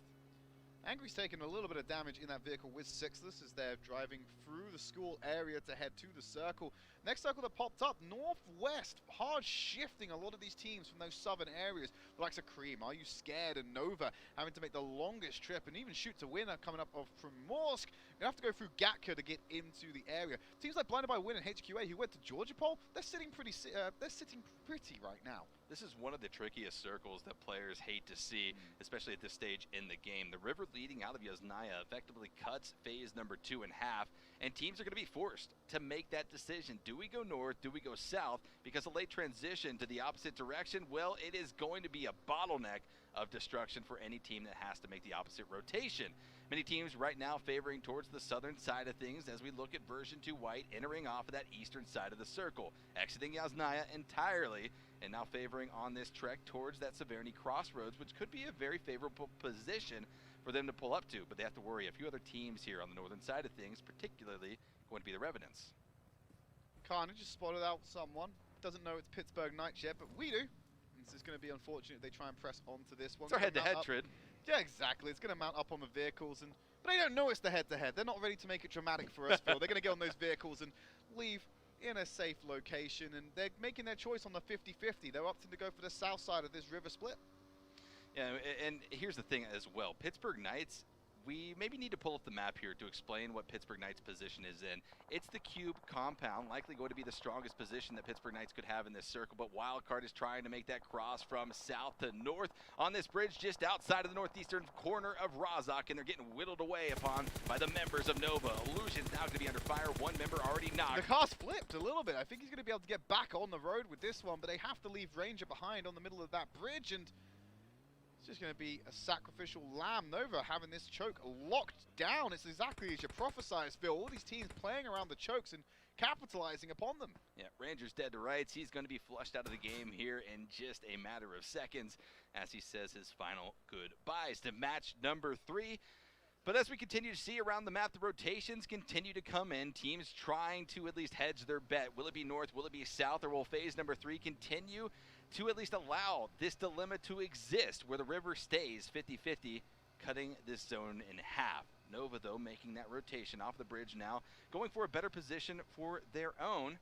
Angry's taking a little bit of damage in that vehicle with Sixless as they're driving through the school area to head to the circle. Next circle that popped up, northwest, hard shifting a lot of these teams from those southern areas. The likes of Cream, Are You Scared, and Nova having to make the longest trip and even shoot to win coming up from Morsk. You have to go through Gatka to get into the area. Teams like Blinded by Win and HQA, who went to Georgia Pole, they're sitting pretty right now. This is one of the trickiest circles that players hate to see, especially at this stage in the game. The river leading out of Yasnaya effectively cuts phase number 2 in half, and teams are going to be forced to make that decision. Do we go north? Do we go south? Because a late transition to the opposite direction, well, it is going to be a bottleneck of destruction for any team that has to make the opposite rotation. Many teams right now favoring towards the southern side of things as we look at version 2 white entering off of that eastern side of the circle, exiting Yasnaya entirely, and now favoring on this trek towards that Severny crossroads, which could be a very favorable position for them to pull up to, but they have to worry a few other teams here on the northern side of things, particularly going to be the Revenants. Carnage just spotted out someone. Doesn't know it's Pittsburgh Knights yet, but we do. This is going to be unfortunate if they try and press onto this one. It's our head-to-head, Trid. Yeah, exactly. It's going to mount up on the vehicles, but they don't know it's the head-to-head. They're not ready to make it dramatic for us, Phil. They're going to get on those vehicles and leave in a safe location, and they're making their choice on the 50-50. They're opting to go for the south side of this river split. Yeah, and here's the thing as well. Pittsburgh Knights, we maybe need to pull up the map here to explain what Pittsburgh Knights' position is in. It's the cube compound, likely going to be the strongest position that Pittsburgh Knights could have in this circle, but Wildcard is trying to make that cross from south to north on this bridge just outside of the northeastern corner of Razak, and they're getting whittled away upon by the members of Nova. Illusion's now going to be under fire. One member already knocked. The car's flipped a little bit. I think he's going to be able to get back on the road with this one, but they have to leave Ranger behind on the middle of that bridge, and it's just going to be a sacrificial lamb. Nova having this choke locked down. It's exactly as you prophesized, Phil. All these teams playing around the chokes and capitalizing upon them. Yeah, Ranger's dead to rights. He's going to be flushed out of the game here in just a matter of seconds as he says his final goodbyes to match number 3. But as we continue to see around the map, the rotations continue to come in. Teams trying to at least hedge their bet. Will it be north? Will it be south? Or will phase number 3 continue to at least allow this dilemma to exist where the river stays 50-50, cutting this zone in half? Nova, though, making that rotation off the bridge now, going for a better position for their own.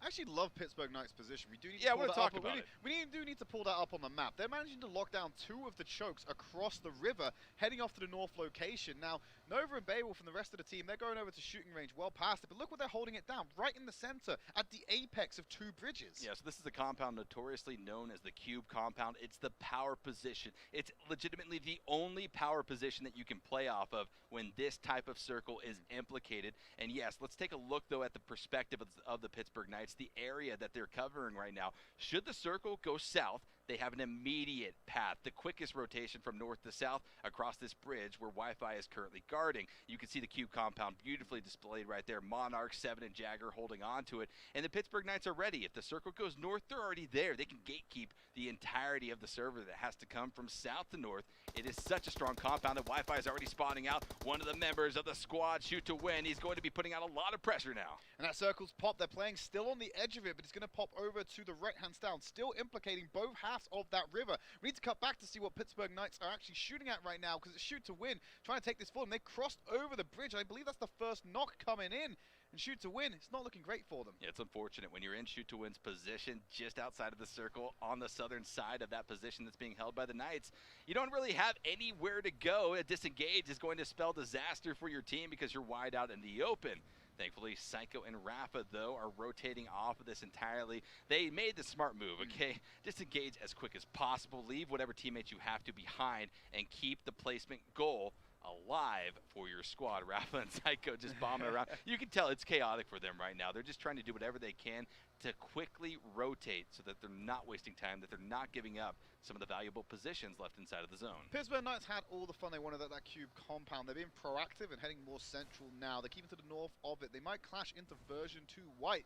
I actually love Pittsburgh Knights' position. We do need Yeah, to pull that talk up. about it. We do need to pull that up on the map. They're managing to lock down 2 of the chokes across the river, heading off to the north location. Now, Nova and Beowulf and the rest of the team, they're going over to shooting range well past it, but look what they're holding it down, right in the center, at the apex of 2 bridges. Yeah, so this is a compound notoriously known as the cube compound. It's the power position. It's legitimately the only power position that you can play off of when this type of circle is implicated. And yes, let's take a look, though, at the perspective of the Pittsburgh Knights, the area that they're covering right now. Should the circle go south, they have an immediate path, the quickest rotation from north to south across this bridge where Wi-Fi is currently guarding. You can see the cube compound beautifully displayed right there. Monarch, 7, and Jagger holding on to it. And the Pittsburgh Knights are ready. If the circle goes north, they're already there. They can gatekeep the entirety of the server that has to come from south to north. It is such a strong compound that Wi-Fi is already spotting out. One of the members of the squad shoot to win. He's going to be putting out a lot of pressure now. And that circle's popped. They're playing still on the edge of it, but it's going to pop over to the right-hand stand, still implicating both halves of that river. We need to cut back to see what Pittsburgh Knights are actually shooting at right now, because it's shoot to win, trying to take this forward. And they crossed over the bridge. I believe that's the first knock coming in. And shoot to win, it's not looking great for them. Yeah, it's unfortunate when you're in shoot to win's position just outside of the circle on the southern side of that position that's being held by the Knights. You don't really have anywhere to go. A disengage is going to spell disaster for your team because you're wide out in the open. Thankfully, Psycho and Rafa, though, are rotating off of this entirely. They made the smart move, okay? Disengage as quick as possible. Leave whatever teammates you have to behind and keep the placement goal alive for your squad. Rafa and Psycho just bombing around. You can tell it's chaotic for them right now. They're just trying to do whatever they can to quickly rotate so that they're not wasting time, that they're not giving up some of the valuable positions left inside of the zone. Pittsburgh Knights had all the fun they wanted at that cube compound. They're being proactive and heading more central now. They're keeping to the north of it. They might clash into version 2 white.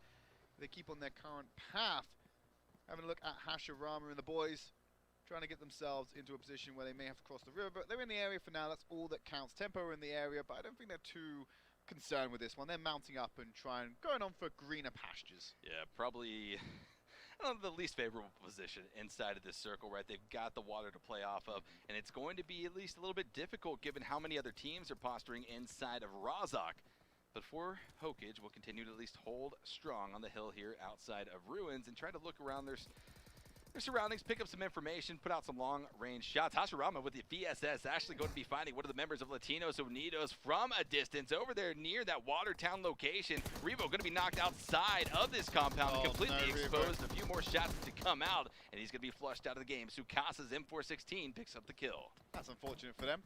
They keep on their current path. Having a look at Hashirama and the boys, trying to get themselves into a position where they may have to cross the river, but they're in the area for now. That's all that counts. Tempo are in the area, but I don't think they're too concerned with this one. They're mounting up and going on for greener pastures. Yeah, probably the least favorable position inside of this circle, right? They've got the water to play off of, and it's going to be at least a little bit difficult given how many other teams are posturing inside of Razak. But for Hokage, we'll continue to at least hold strong on the hill here outside of Ruins and try to look around. There's their surroundings, pick up some information, put out some long-range shots. Hashirama with the VSS actually going to be finding one of the members of Latinos Unidos from a distance over there near that Watertown location. Revo going to be knocked outside of this compound, completely exposed. A few more shots to come out, and he's going to be flushed out of the game. Sukasa's M416 picks up the kill. That's unfortunate for them.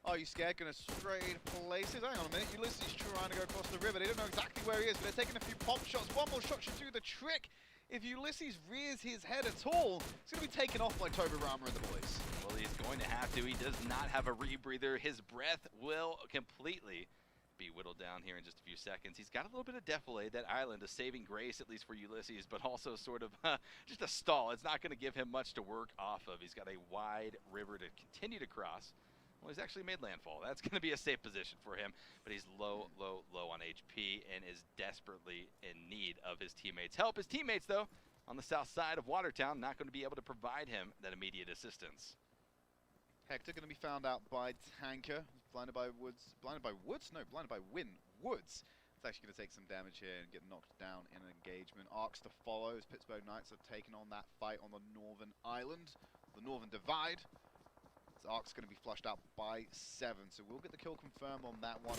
Are you scared? Going to trade places. Hang on a minute. Ulysses trying to go across the river. They don't know exactly where he is, but they're taking a few pop shots. One more shot should do the trick. If Ulysses rears his head at all, it's going to be taken off by Tobarama and the boys. Well, he's going to have to. He does not have a rebreather. His breath will completely be whittled down here in just a few seconds. He's got a little bit of defilade, that island, a saving grace, at least for Ulysses, but also sort of just a stall. It's not going to give him much to work off of. He's got a wide river to continue to cross. Well, he's actually made landfall. That's going to be a safe position for him, but he's low on HP and is desperately in need of his teammates' help. His teammates, though, on the south side of Watertown, not going to be able to provide him that immediate assistance. Hector going to be found out by Tanker. Blinded by Woods. Blinded by Woods? No, blinded by Woods. It's actually going to take some damage here and get knocked down in an engagement. Arcs to follow as Pittsburgh Knights have taken on that fight on the northern island, the northern divide. Ark's going to be flushed out by 7, so we'll get the kill confirmed on that one.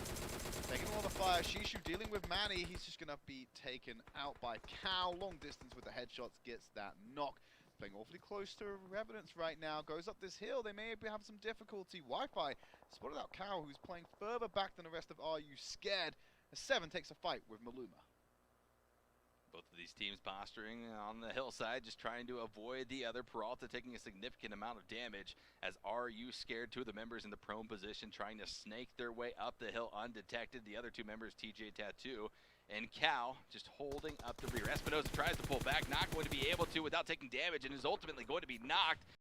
Taking a lot of fire. Shishu dealing with Manny. He's just going to be taken out by Cow. Long distance with the headshots, gets that knock. Playing awfully close to Revenants right now. Goes up this hill. They may have some difficulty. Wi-Fi spotted out Cow, who's playing further back than the rest of Are You Scared? A 7 takes a fight with Maluma. Both of these teams posturing on the hillside, just trying to avoid the other. Peralta taking a significant amount of damage as Are You Scared? Two of the members in the prone position trying to snake their way up the hill undetected. The other two members, TJ Tattoo and Cow, just holding up the rear. Espinosa tries to pull back, not going to be able to without taking damage, and is ultimately going to be knocked.